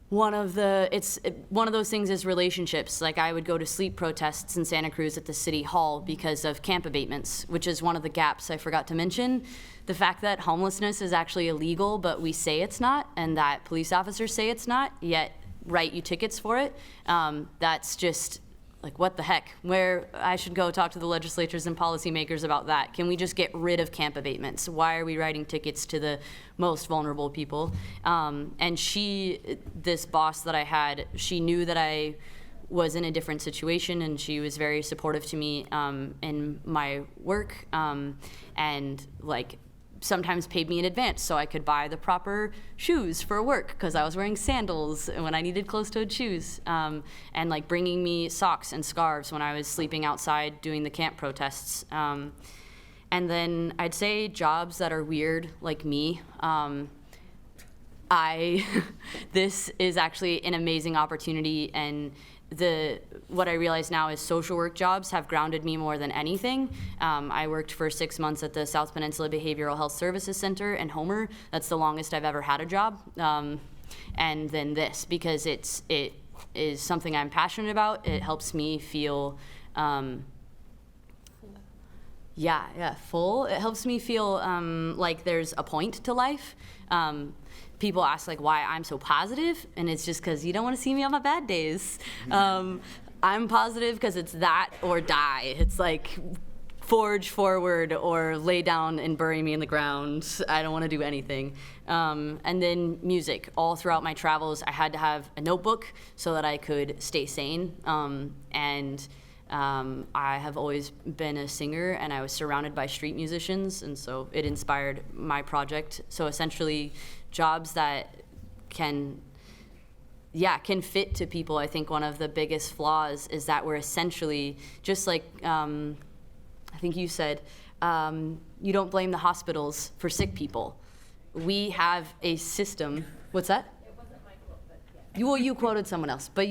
one of those things is relationships. Like, I would go to sleep protests in Santa Cruz at the city hall because of camp abatements, which is one of the gaps I forgot to mention. The fact that homelessness is actually illegal, but we say it's not, and that police officers say it's not, yet write you tickets for it. That's just like, what the heck? Where I should go talk to the legislators and policymakers about that. Can we just get rid of camp abatements? Why are we writing tickets to the most vulnerable people? And this boss that I had, she knew that I was in a different situation, and she was very supportive to me in my work, and like sometimes paid me in advance so I could buy the proper shoes for work because I was wearing sandals when I needed closed-toed shoes, and like bringing me socks and scarves when I was sleeping outside doing the camp protests. And then I'd say jobs that are weird, like me. This is actually an amazing opportunity, and what I realize now is social work jobs have grounded me more than anything. I worked for 6 months at the South Peninsula Behavioral Health Services Center in Homer. That's the longest I've ever had a job. And then this, because it is something I'm passionate about. It helps me feel, full. It helps me feel like there's a point to life. People ask like why I'm so positive, and it's just because you don't want to see me on my bad days. I'm positive because it's that or die. It's like forge forward or lay down and bury me in the ground. I don't want to do anything. And then music. All throughout my travels, I had to have a notebook so that I could stay sane. I have always been a singer, and I was surrounded by street musicians, and so it inspired my project. So essentially, jobs that can fit to people. I think one of the biggest flaws is that we're essentially, just like I think you said, you don't blame the hospitals for sick people. We have a system. What's that? You quoted someone else, but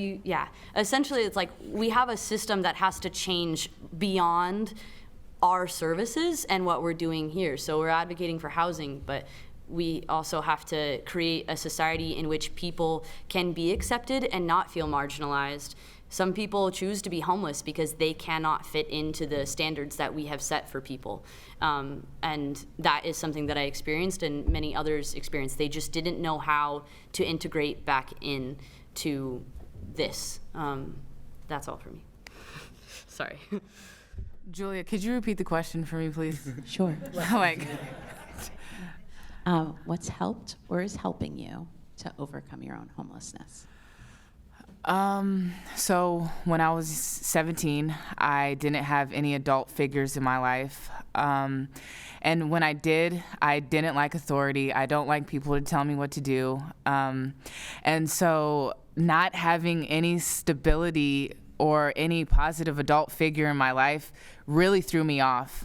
essentially it's like we have a system that has to change beyond our services and what we're doing here. So we're advocating for housing, but we also have to create a society in which people can be accepted and not feel marginalized. Some people choose to be homeless because they cannot fit into the standards that we have set for people. And that is something that I experienced and many others experienced. They just didn't know how to integrate back into this. That's all for me. Sorry. Julia, could you repeat the question for me, please? Sure. Like, What's helped or is helping you to overcome your own homelessness? So when I was 17, I didn't have any adult figures in my life. And when I didn't like authority. I don't like people to tell me what to do. And so not having any stability or any positive adult figure in my life really threw me off.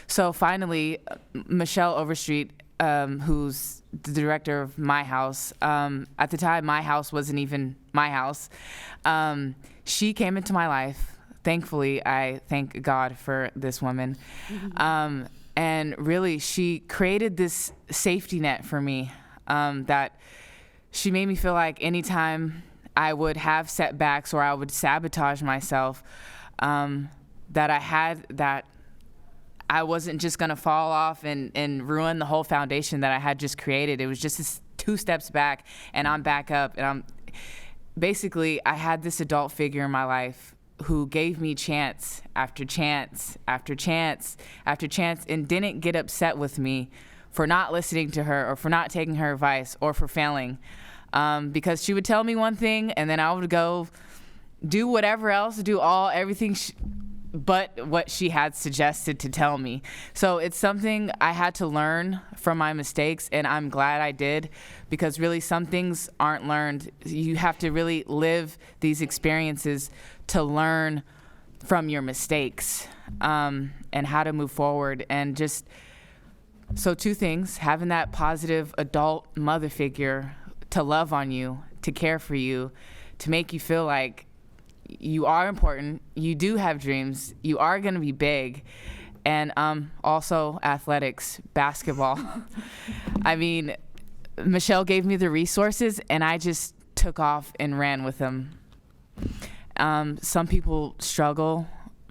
So finally, Michelle Overstreet, who's the director of my house, at the time my house wasn't even my house, she came into my life. Thankfully, I thank God for this woman. And really, she created this safety net for me, that she made me feel like anytime I would have setbacks or I would sabotage myself, that I wasn't just gonna fall off and ruin the whole foundation that I had just created. It was just 2 steps back and I'm back up. And I had this adult figure in my life who gave me chance after chance after chance after chance and didn't get upset with me for not listening to her or for not taking her advice or for failing. Because she would tell me one thing and then I would go do whatever else, everything but what she had suggested to tell me. So it's something I had to learn from my mistakes, and I'm glad I did, because really some things aren't learned. You have to really live these experiences to learn from your mistakes, and how to move forward. And just, so 2 things, having that positive adult mother figure to love on you, to care for you, to make you feel like you are important, you do have dreams, you are going to be big, and also athletics, basketball. I mean, Michelle gave me the resources, and I just took off and ran with them. Some people struggle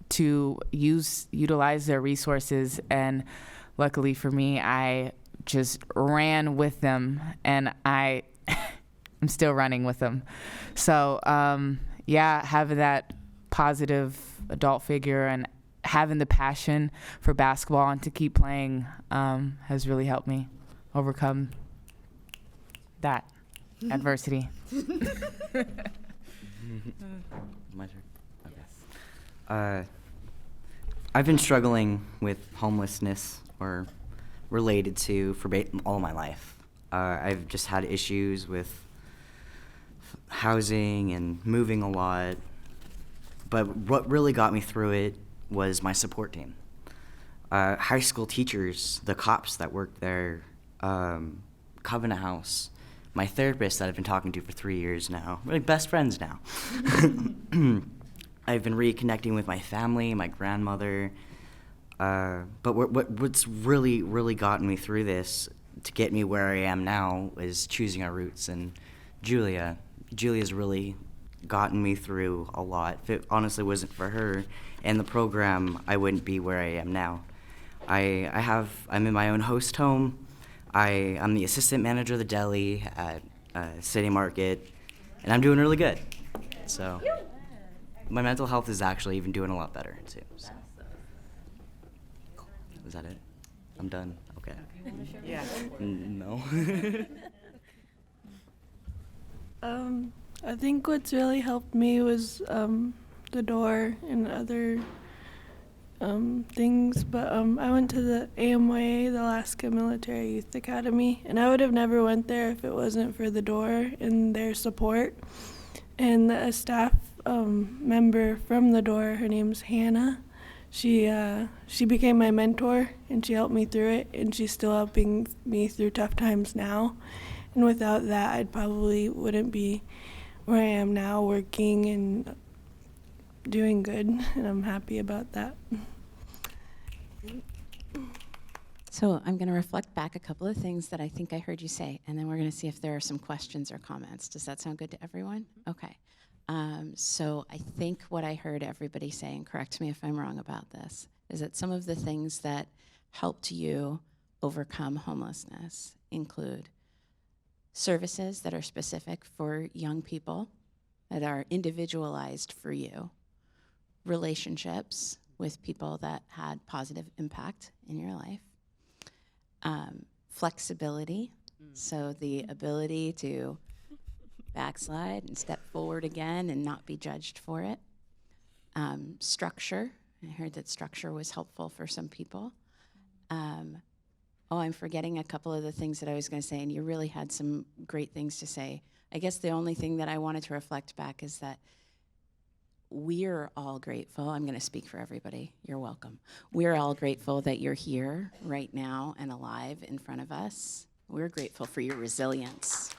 to utilize their resources, and luckily for me, I just ran with them, and I'm still running with them. So, having that positive adult figure and having the passion for basketball and to keep playing has really helped me overcome that adversity. My turn? Okay. I've been struggling with homelessness or related to for all my life. I've just had issues with housing and moving a lot, but what really got me through it was my support team. High school teachers, the cops that worked there, Covenant House, my therapist that I've been talking to for 3 years now. We're like best friends now. I've been reconnecting with my family, my grandmother, but what's really gotten me through this to get me where I am now is choosing our roots, and Julia's really gotten me through a lot. If it honestly wasn't for her and the program, I wouldn't be where I am now. I'm in my own host home. I'm the assistant manager of the deli at City Market, and I'm doing really good. So my mental health is actually even doing a lot better too. So. Is that it? I'm done. Okay. Yeah. No. I think what's really helped me was the door and other things. But I went to the AMYA, the Alaska Military Youth Academy, and I would have never went there if it wasn't for the door and their support. And a staff member from the door, her name's Hannah. She became my mentor, and she helped me through it, and she's still helping me through tough times now. And without that, I probably wouldn't be where I am now, working and doing good, and I'm happy about that. So I'm going to reflect back a couple of things that I think I heard you say, and then we're going to see if there are some questions or comments. Does that sound good to everyone? Okay. So I think what I heard everybody say, and correct me if I'm wrong about this, is that some of the things that helped you overcome homelessness include services that are specific for young people, that are individualized for you, relationships with people that had positive impact in your life, flexibility, so the ability to backslide and step forward again and not be judged for it. Structure, I heard that structure was helpful for some people. I'm forgetting a couple of the things that I was going to say, and you really had some great things to say. I guess the only thing that I wanted to reflect back is that we're all grateful. I'm going to speak for everybody. You're welcome. We're all grateful that you're here right now and alive in front of us. We're grateful for your resilience.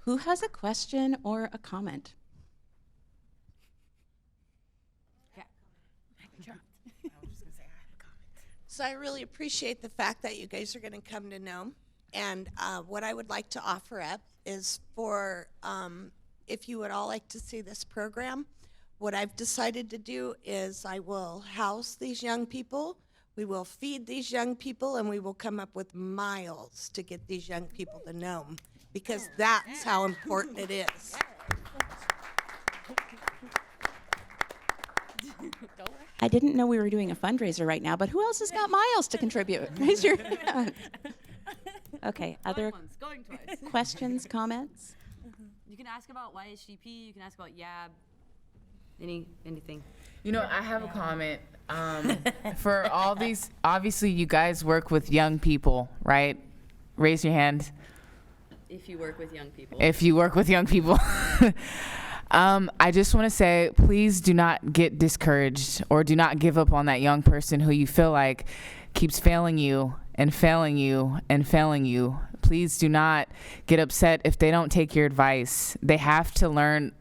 Who has a question or a comment? So I really appreciate the fact that you guys are going to come to Nome. And what I would like to offer up is for, if you would all like to see this program, what I've decided to do is I will house these young people, we will feed these young people, and we will come up with miles to get these young people to Nome, because that's how important it is. I didn't know we were doing a fundraiser right now, but who else has got miles to contribute? Raise your hand. Okay, other Going twice. questions, comments? You can ask about YHGP, you can ask about YAB, anything. You know, I have a comment. For all these, obviously you guys work with young people, right? Raise your hand If you work with young people. if you work with young people. I just want to say, please do not get discouraged or do not give up on that young person who you feel like keeps failing you and failing you and failing you. Please do not get upset if they don't take your advice. They have to learn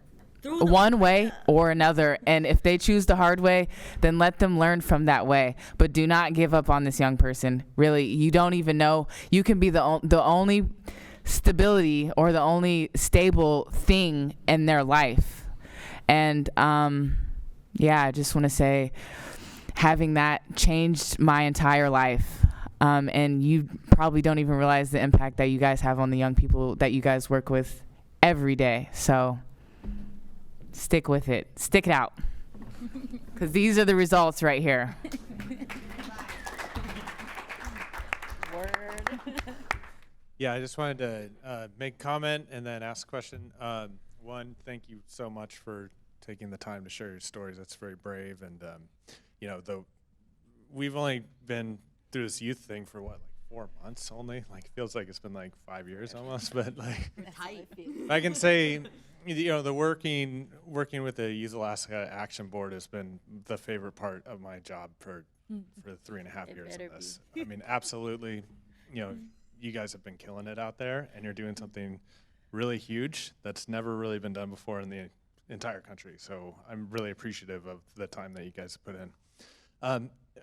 one way or another, and if they choose the hard way, then let them learn from that way. But do not give up on this young person. Really, you don't even know. You can be the only stability or the only stable thing in their life. And I just want to say, having that changed my entire life. And you probably don't even realize the impact that you guys have on the young people that you guys work with every day. So stick with it. Stick it out. Because these are the results right here. Yeah, I just wanted to make a comment and then ask a question. One, thank you so much for taking the time to share your stories. That's very brave. And, we've only been through this youth thing for like 4 months only. Like, feels like it's been like 5 years almost. But like, I can say, the working with the Youth Alaska Action Board has been the favorite part of my job for 3.5 years of this. I mean, absolutely, you guys have been killing it out there, and you're doing something really huge that's never really been done before in the entire country. So I'm really appreciative of the time that you guys put in.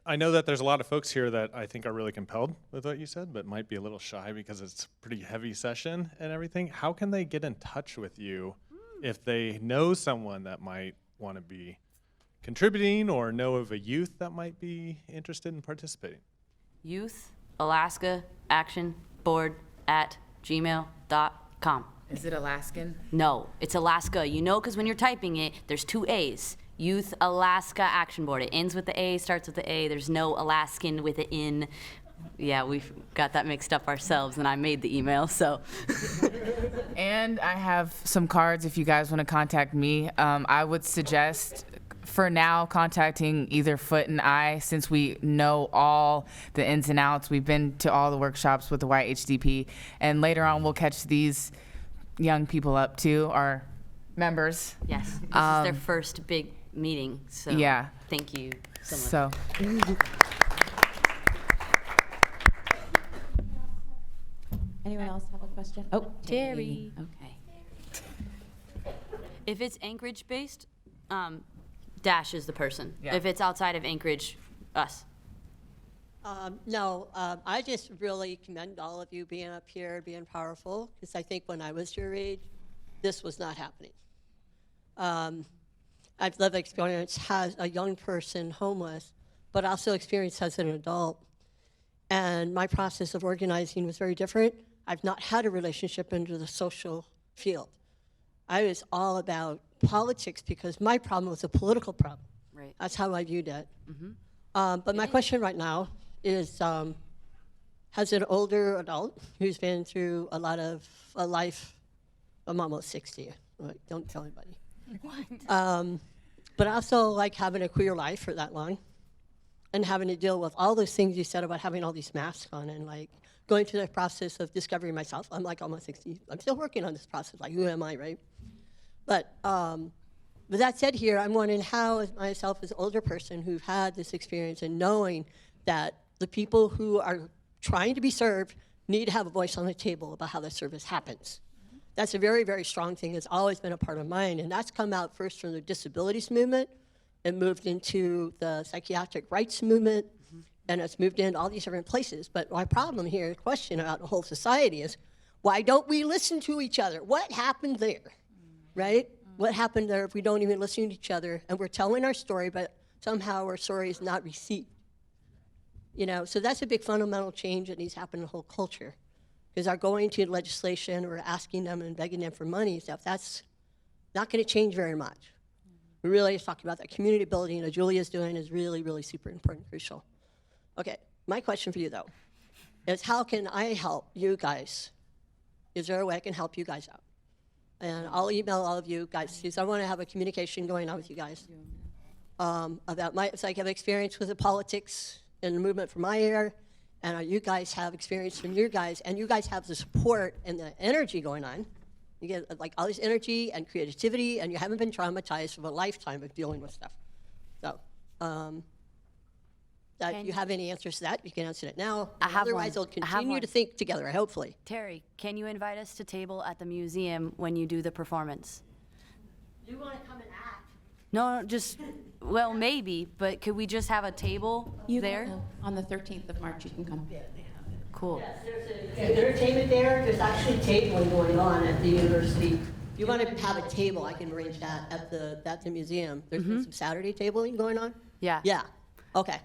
I know that there's a lot of folks here that I think are really compelled with what you said, but might be a little shy because it's a pretty heavy session and everything. How can they get in touch with you if they know someone that might want to be contributing or know of a youth that might be interested in participating? Youth Alaska Action Board at gmail.com. Is it Alaskan? No, it's Alaska. Because when you're typing it, there's 2 A's. Youth Alaska Action Board. It ends with the A, starts with the A. There's no Alaskan with an N. Yeah, we've got that mixed up ourselves, and I made the email, so. And I have some cards if you guys want to contact me. I would suggest, for now, contacting either Foot and I, since we know all the ins and outs. We've been to all the workshops with the YHDP, and later on we'll catch these young people up too, our members. Yes, this is their first big meeting, so Yeah. thank you so much. So, Anyone else have a question? Oh, Terry. Okay. If it's Anchorage-based, Dash is the person. Yeah. If it's outside of Anchorage, us. No, I just really commend all of you being up here, being powerful, because I think when I was your age, this was not happening. I've lived experience as a young person homeless, but also experience as an adult. And my process of organizing was very different. I've not had a relationship into the social field. I was all about politics because my problem was a political problem. Right. That's how I viewed it. But my question right now is, as an older adult who's been through a lot of a life, I'm almost 60, like, don't tell anybody. But also like having a queer life for that long and having to deal with all those things you said about having all these masks on and like going through the process of discovering myself. I'm like almost 60. I'm still working on this process, like who am I, right? But with that said here, I'm wondering how, as myself as an older person who've had this experience and knowing that the people who are trying to be served need to have a voice on the table about how the service happens. That's a very, very strong thing. It's always been a part of mine, and that's come out first from the disabilities movement and moved into the psychiatric rights movement, and it's moved into all these different places. But my problem here, the question about the whole society is, why don't we listen to each other? What happened there, right? What happened there if we don't even listen to each other, and we're telling our story, but somehow our story is not received? You know, so that's a big fundamental change that needs to happen in the whole culture. Because our going to legislation or asking them and begging them for money and stuff, that's not going to change very much. We really talking about that community building that Julia's doing is really, really super important, crucial. Okay, my question for you though is how can I help you guys? Is there a way I can help you guys out? And I'll email all of you guys because I want to have a communication going on with you guys about my have experience with the politics and the movement from my era. And you guys have experience from your guys, and you guys have the support and the energy going on. You get like all this energy and creativity, and you haven't been traumatized for a lifetime of dealing with stuff. So, if you have any answers to that, you can answer it now. I have Otherwise, one. we'll I have continue one. to think together, hopefully. Terry, can you invite us to table at the museum when you do the performance? You want to come and act? No, just, well, maybe, but could we just have a table there? On the 13th of March, you can come. Cool. There's entertainment there. There's actually tabling going on at the university. If you want to have a table, I can arrange that at the museum. There's been some Saturday tabling going on. Yeah. Yeah. Okay.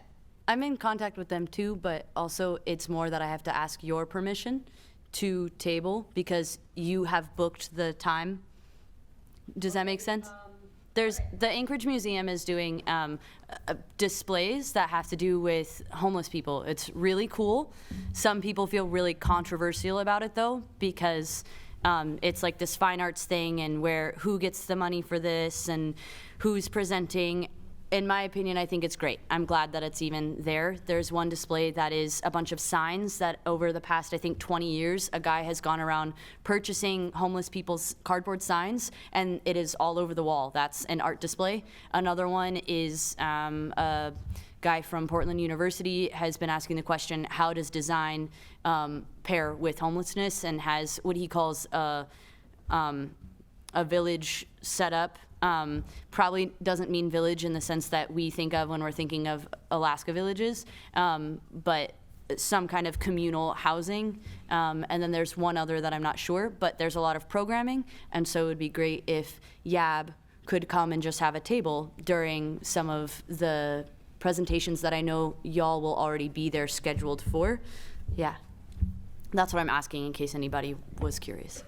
I'm in contact with them too, but also it's more that I have to ask your permission to table because you have booked the time. Does that make sense? There's the Anchorage Museum is doing displays that have to do with homeless people. It's really cool. Some people feel really controversial about it though, because it's like this fine arts thing and who gets the money for this and who's presenting. In my opinion, I think it's great. I'm glad that it's even there. There's one display that is a bunch of signs that over the past, I think, 20 years, a guy has gone around purchasing homeless people's cardboard signs, and it is all over the wall. That's an art display. Another one is a guy from Portland University has been asking the question, how does design pair with homelessness, and has what he calls a village setup. Probably doesn't mean village in the sense that we think of when we're thinking of Alaska villages, but some kind of communal housing. And then there's one other that I'm not sure, but there's a lot of programming, and so it would be great if YAB could come and just have a table during some of the presentations that I know y'all will already be there scheduled for. Yeah, that's what I'm asking in case anybody was curious.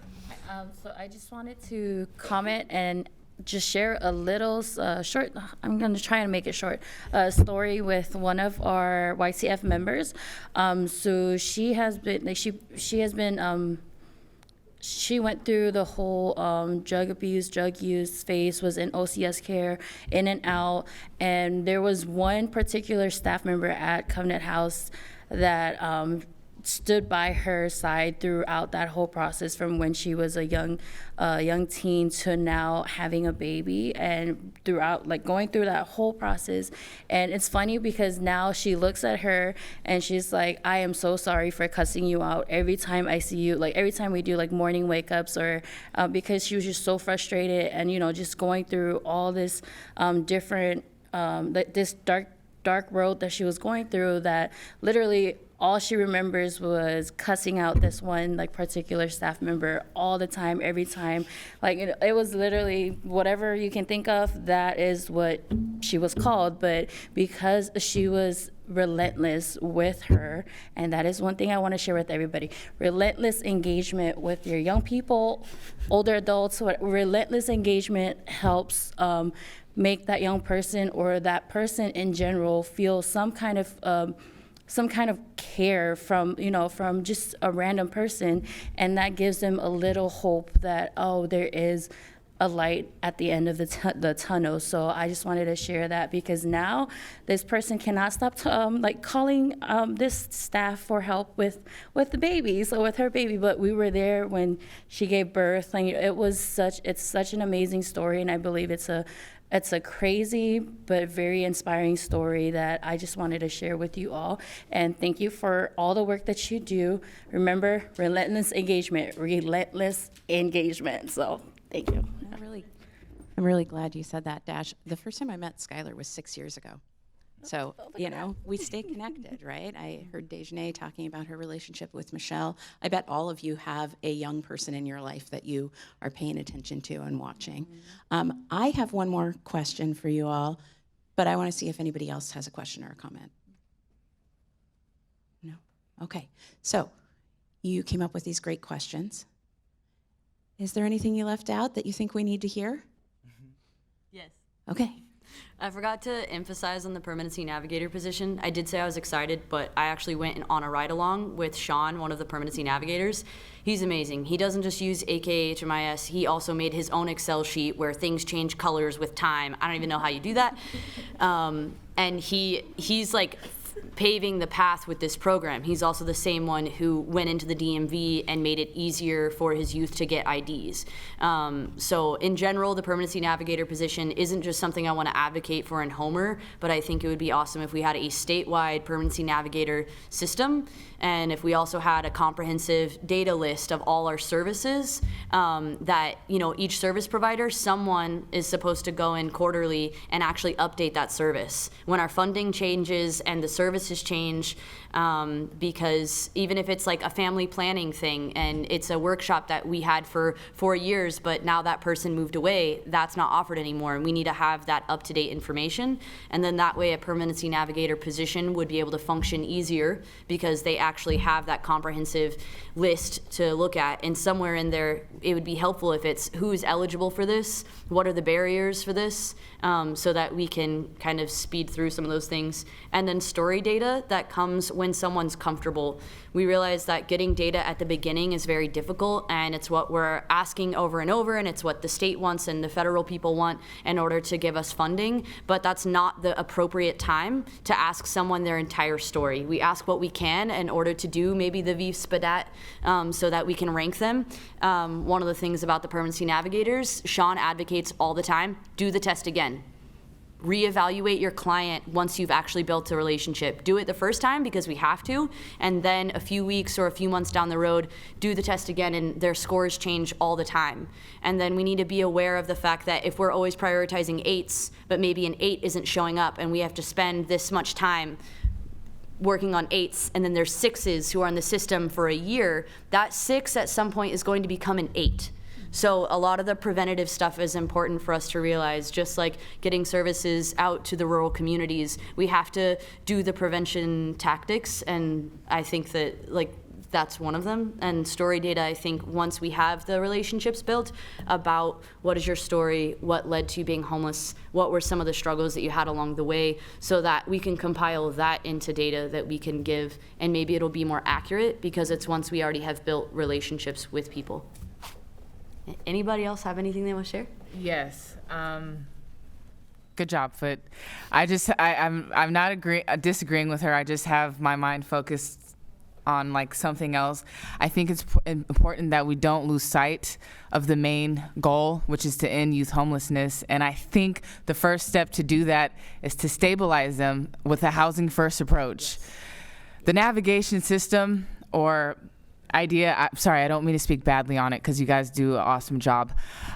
So I just wanted to comment and just share a little short, I'm going to try and make it short, story with one of our YCF members. So she has been, like, she has been, she went through the whole drug abuse, drug use phase, was in OCS care, in and out. And there was one particular staff member at Covenant House that stood by her side throughout that whole process, from when she was a young teen to now having a baby, and throughout, like, going through that whole process. And it's funny because now she looks at her and she's like, I am so sorry for cussing you out every time I see you, like every time we do like morning wake ups, or because she was just so frustrated, and just going through all this different this dark road that she was going through, that literally all she remembers was cussing out this one like particular staff member all the time, every time. Like it was literally whatever you can think of, that is what she was called. But because she was relentless with her, and that is one thing I want to share with everybody, relentless engagement with your young people, older adults, relentless engagement helps make that young person, or that person in general, feel some kind of care from just a random person, and that gives them a little hope that, oh, there is a light at the end of the tunnel. So I just wanted to share that, because now this person cannot stop calling this staff for help with the baby, so with her baby. But we were there when she gave birth, and it's such an amazing story, and I believe it's a crazy but very inspiring story that I just wanted to share with you all. And thank you for all the work that you do. Remember, relentless engagement. So thank you. I'm really glad you said that, Dash. The first time I met Skylar was 6 years ago. So, we stay connected, right? I heard Dejanay talking about her relationship with Michelle. I bet all of you have a young person in your life that you are paying attention to and watching. I have one more question for you all, but I want to see if anybody else has a question or a comment. No? Okay. So, you came up with these great questions. Is there anything you left out that you think we need to hear? Yes. Okay. I forgot to emphasize on the permanency navigator position. I did say I was excited, but I actually went on a ride along with Sean, one of the permanency navigators. He's amazing. He doesn't just use AKCH2, he also made his own Excel sheet where things change colors with time. I don't even know how you do that. And he's like paving the path with this program. He's also the same one who went into the DMV and made it easier for his youth to get IDs. So in general, the permanency navigator position isn't just something I want to advocate for in Homer, but I think it would be awesome if we had a statewide permanency navigator system, and if we also had a comprehensive data list of all our services, that each service provider, someone is supposed to go in quarterly and actually update that service when our funding changes and the services change, because even if it's like a family planning thing and it's a workshop that we had for 4 years, but now that person moved away, that's not offered anymore, and we need to have that up-to-date information. And then that way a permanency navigator position would be able to function easier, because they actually have that comprehensive list to look at. And somewhere in there, it would be helpful if it's who's eligible for this, what are the barriers for this, so that we can kind of speed through some of those things. And then story data that comes when someone's comfortable. We realize that getting data at the beginning is very difficult, and it's what we're asking over and over, and it's what the state wants and the federal people want in order to give us funding, but that's not the appropriate time to ask someone their entire story. We ask what we can in order to do maybe the VSPADAT, so that we can rank them. One of the things about the permanency navigators, Sean advocates all the time, do the test again. Reevaluate your client once you've actually built a relationship. Do it the first time because we have to, and then a few weeks or a few months down the road, do the test again, and their scores change all the time. And then we need to be aware of the fact that if we're always prioritizing 8s, but maybe an 8 isn't showing up, and we have to spend this much time working on 8s, and then there's 6s who are in the system for a year, that 6 at some point is going to become an 8. So a lot of the preventative stuff is important for us to realize, just like getting services out to the rural communities. We have to do the prevention tactics, and I think that like that's one of them. And story data, I think once we have the relationships built about what is your story, what led to you being homeless, what were some of the struggles that you had along the way, so that we can compile that into data that we can give, and maybe it'll be more accurate because it's once we already have built relationships with people. Anybody else have anything they want to share? Yes. Good job, Foot. I'm not disagreeing with her. I just have my mind focused on like something else. I think it's important that we don't lose sight of the main goal, which is to end youth homelessness. And I think the first step to do that is to stabilize them with a housing first approach. The navigation system or idea, sorry, I don't mean to speak badly on it because you guys do an awesome job.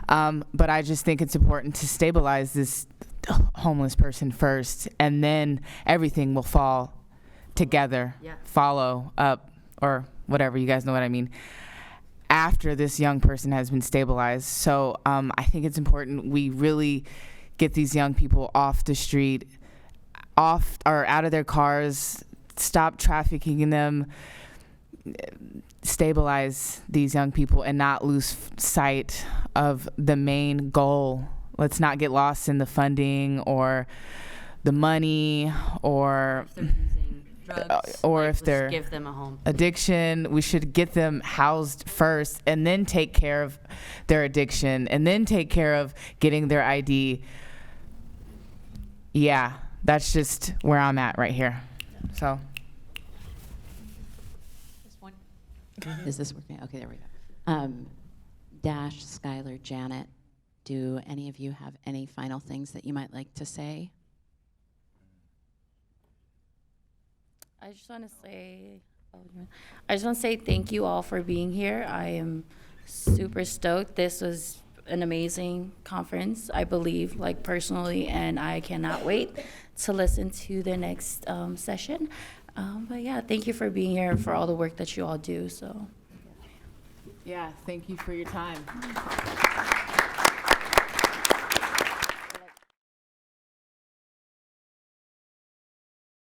But I just think it's important to stabilize this homeless person first, and then everything will fall together, follow up, or whatever, you guys know what I mean, after this young person has been stabilized. So I think it's important we really get these young people off the street, off or out of their cars, stop trafficking them, stabilize these young people and not lose sight of the main goal. Let's not get lost in the funding or the money or Drugs, or like, if they're give them a home. Addiction. We should get them housed first and then take care of their addiction and then take care of getting their ID. Yeah, that's just where I'm at right here. So. Is this working? Okay, there we go. Dash, Skylar, Janet, do any of you have any final things that you might like to say? I just want to say thank you all for being here. I am super stoked. This was an amazing conference, I believe, like personally, and I cannot wait to listen to the next session. But yeah, thank you for being here and for all the work that you all do. So. Yeah, thank you for your time.